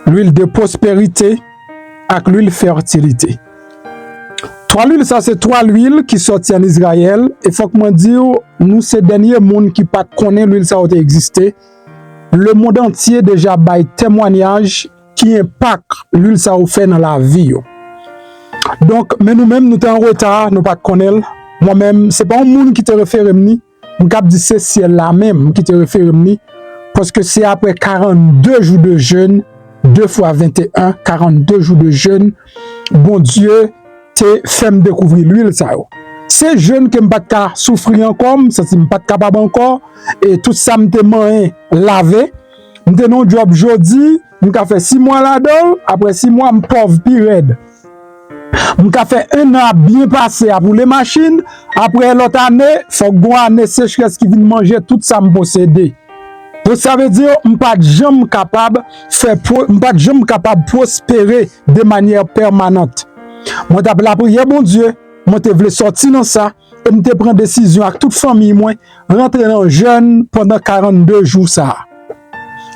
l'huile de prospérité et l'huile fertilité. Trois l'huile, ça c'est trois l'huile qui sortent en Israël. Et faut que moi dire, nous ces derniers monde qui pas connaît l'huile ça a existé. Le monde entier déjà bail témoignage qui impacte l'huile ça a fait dans la vie. Donc, mais nous-mêmes nous sommes en retard, nous pas connaître. Moi-même, c'est pas un monde qui te réfère ni, on cap dit c'est ciel là même qui te réfère ni parce que c'est après 42 jours de jeûne, 2 fois 21, 42 jours de jeûne, bon Dieu te fait me découvrir l'huile ça. C'est jeûne que m'pas ka souffrir encore, ça c'est m'pas capable encore et tout ça m'te moyen laver. M'te non job jodi, m'ka fait 6 mois là-dedans, après 6 mois m'pauvre pi raide. M'ka fait 1 an bien passé pour les machines, après l'autre année, faut gon année sécheresse qui vient manger tout ça m'posséder. Donc ça veut dire m'pas jamais capable prospérer de manière permanente. Moi t'appelle la prière bon Dieu, moi te voulais sortir dans ça et me te prendre décision avec toute famille moi rentrer dans jeûne pendant 42 jours ça.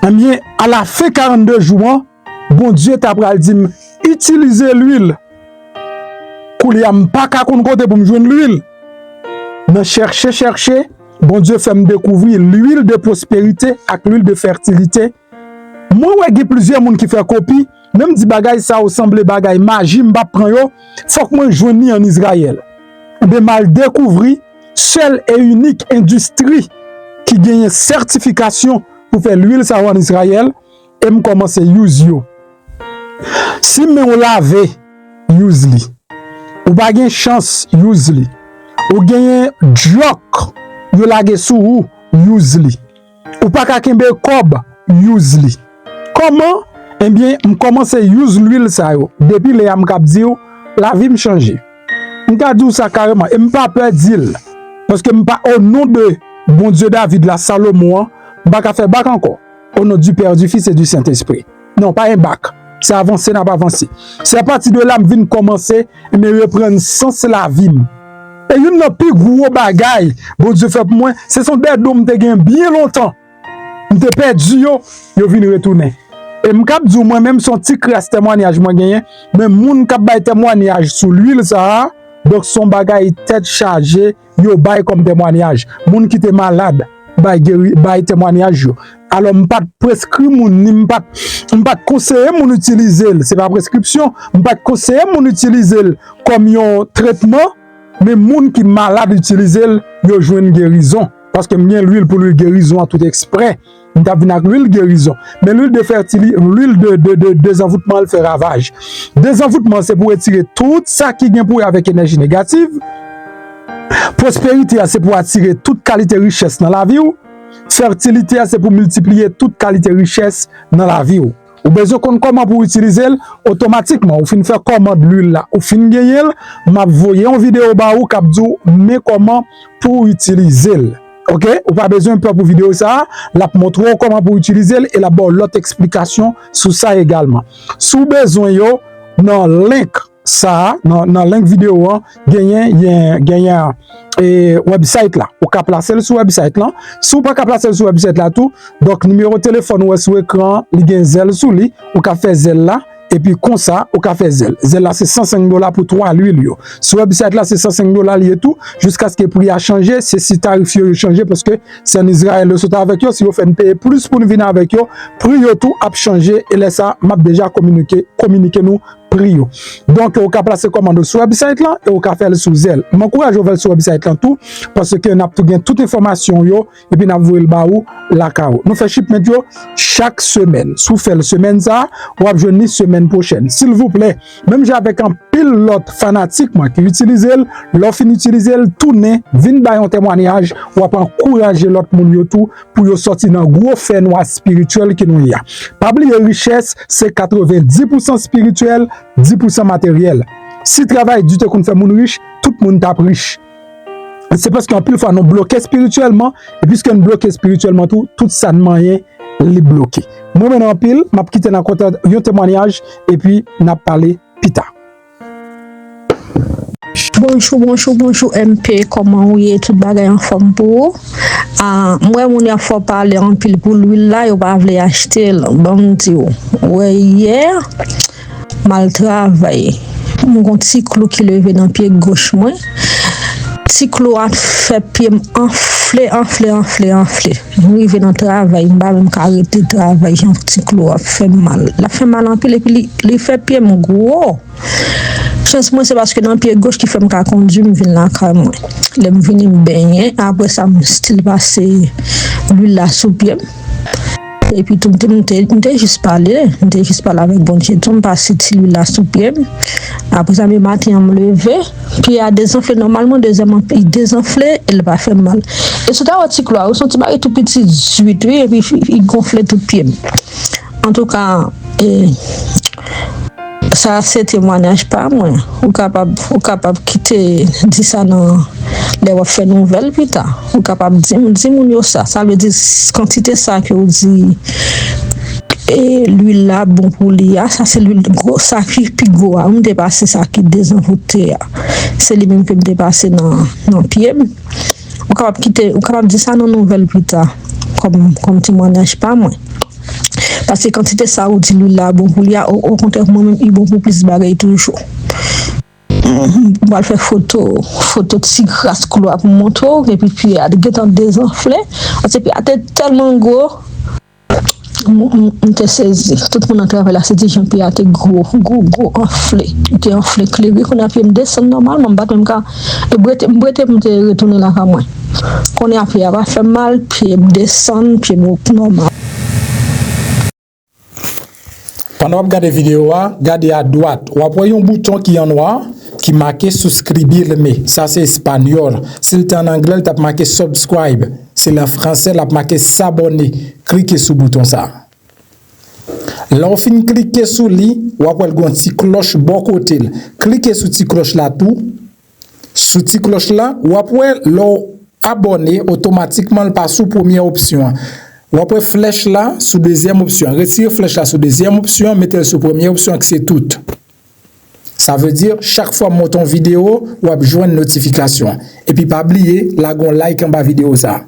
Eh bien à la fin 42 jours, bon Dieu t'a pral dit utiliser l'huile. Kouliam pas ka kon côté pour me joindre l'huile. Me chercher, bon Dieu fait me découvrir l'huile de prospérité avec l'huile de fertilité. Moi ouais il y a plusieurs monde qui fait copie, même di bagay ça ressemble bagay magie m'pa prend yo, faut que moi joindre en Israël. De mal découvrir seule et unique industrie qui gagne certification pour faire l'huile ça en Israël et me commencer use yo. Si me on lave use li. Ou pas gen chance use li. Ou gen joke yo lage sou use li. Ou pas ka kembe kob use li. Comment? Eh bien, je commence à use l'huile ça yo. Depuis les am k'ap di yo, la vie me changer. M'ka di ça carrément et m'pa peur dire parce que m'pa au nom de bon Dieu David la Salomon, m'pa ka faire bac encore. Au nom du Père, du Fils et du Saint-Esprit. Non, pas un bac. C'est avancé, n'a pas avancé. C'est à partir de là, je viens commencer et me reprendre sens la vie. Et une n'a plus gros bagay, bon Dieu fait pour moi, ce sont des dômes qui ont bien longtemps. Je perdu yo viennent retourner. Et m'kap di moi-même son petit crasse témoignage moi gagné, mais moun k'ap bay témoignage sur l'huile ça, donc son bagay tête chargée, yo bay comme témoignage. Moun qui était malade, bay témoignage yo. Alors m'pas prescrit moun ni m'pas conseiller moun utiliser, c'est pas prescription, m'pas conseiller moun utiliser comme un traitement, mais moun qui malade utiliser yo joine guérison parce que m'gen l'huile pour l'huile guérison à tout exprès. M'ta vinn avec l'huile guérison, mais l'huile de fertilité, l'huile de désenvoûtement elle fait ravage. Désenvoûtement c'est pour retirer tout ça qui vient pour avec énergie négative. Prospérité c'est pour attirer toute qualité richesse dans la vie. Fertilité c'est pour multiplier toute qualité richesse dans la vie. Ou besoin qu'on comment pour utiliser automatiquement ou fin faire commande l'huile là ou fin gagner m'a voyé en vidéo ba ou k'ap di mais comment pour utiliser. OK, ou pas besoin pour vidéo ça, la montrer comment pour utiliser et la bonne l'autre explication sur ça également. Sous besoin yo dans link ça dans link vidéo gagner et website là ou ka placer sur website là si ou pas ka placer sur website là tout donc numéro téléphone ou sur écran li gen zel sous li ou ka faire zel là et puis comme ça au café zel là c'est $105 pour 3 l'huile yo sur website là c'est $105 lié tout jusqu'à ce que le prix a changé c'est si tarif yo changé parce que c'est en Israël le sauter avec yo si vous faites payer plus pour venir avec yo prix yo tout a changé et là ça m'a déjà communiqué nous prix yo donc au cas placer commande sur website là et au cas faire sous zel m'encourage à sur website là tout parce que n'a tout gain toute information yo et puis n'a voyer le baou la cao nous fait shipment yo chaque semaine sous fait semaine ça ou a journée semaine prochaine s'il vous plaît même j'ai avec un pile l'autre fanatique moi qui utilise l'offre utiliser tourner vinn ba un témoignage ou encourager l'autre monde yo tout pour yo sortir dans gros fait noir spirituel qui nous y a. Pas oublier richesse c'est 90% spirituel, 10% matériel. Si travail du te qu'on fait moun riche, tout le monde tape riche. C'est parce qu'en pile fois nous bloqué spirituellement et puisque nous bloqué spirituellement tout ça ne rien les bloquer. Moi maintenant en pile, m'a quitté dans côté un témoignage et puis n'a parlé pita. Bonjour MP, comment vous êtes tout bagay en forme pour moi mon a faut parler en pile pour lui là, il va vouloir acheter bon Dieu. Ouais hier mal travaillé. Mon petit clou qui levé dans pied gauche moi. Petit clou a fait pied enflé. Arrivé dans le travail, je ne vais même pas arrêter de travailler. Un petit clou a fait mal. Il a fait mal en pile et puis il fait pied gros. Chance moi c'est parce que dans le pied gauche qui fait me conduire, je viens là quand moi. Je viens me baigner. Après ça, je style passer l'huile là sous pied. Et puis tout le monde juste parlé avec bon Dieu, tout me passe l'huile là sous pied. Après ça, le matin, je me lever, puis il a désenflé, normalement, deuxièmement, il désenflé, il va faire mal. Et c'est un petit clou, son petit baril tout petit, et puis il gonflait tout pied. En tout cas, ça, c'est témoignage pas moi. Ou capable quitter, dire ça dans les refait nouvelles plus tard. Ou capable dire ça. Ça veut dire quantité ça que vous dit. Et l'huile là bon pour lui, ça c'est l'huile gros, ça qui puis gros, on dépasse ça qui désenvoûté. C'est lui même que me dépasser dans pied. On capable quitter, on capable dire ça dans nouvelle plus tard comme témoignage pas moi. Parce que quand c'était ça ou dit l'huile là bon pour lui, au contraire moi même il bon pour plus bagaille toujours. On va faire photo de si grasse couloir pour moto et puis à des temps désenflé, et puis à tellement gros. On te saisi, tout le monde a travaillé là, c'est dit Jean-Pierre était gros enflé. Il était enflé, clairé, qu'on a pu me descendre normalement, même quand je me retourner là comme moi. Qu'on a pu avoir fait mal, puis me descendre, puis normal. Pendant que vous regardez la vidéo, regardez à droite, vous voyez un bouton qui est en noir, qui marqué souscribir, mais ça c'est espagnol. Si c'est en anglais, tu as marqué subscribe. C'est en français, tu as marqué s'abonner. Cliquez sur le bouton ça. Là, on finit cliquer sur lui, ou après une petite cloche bon côté. Cliquez sur cette cloche là tout. Sur cette cloche là, ou après abonner automatiquement le passe sous première option. Ou après flèche là sous deuxième option. Retirez flèche là sous deuxième option, mettez sur première option que c'est tout. Ça veut dire chaque fois monter une vidéo, ou joindre une notification. Et puis pas oublier, là, like en bas vidéo ça.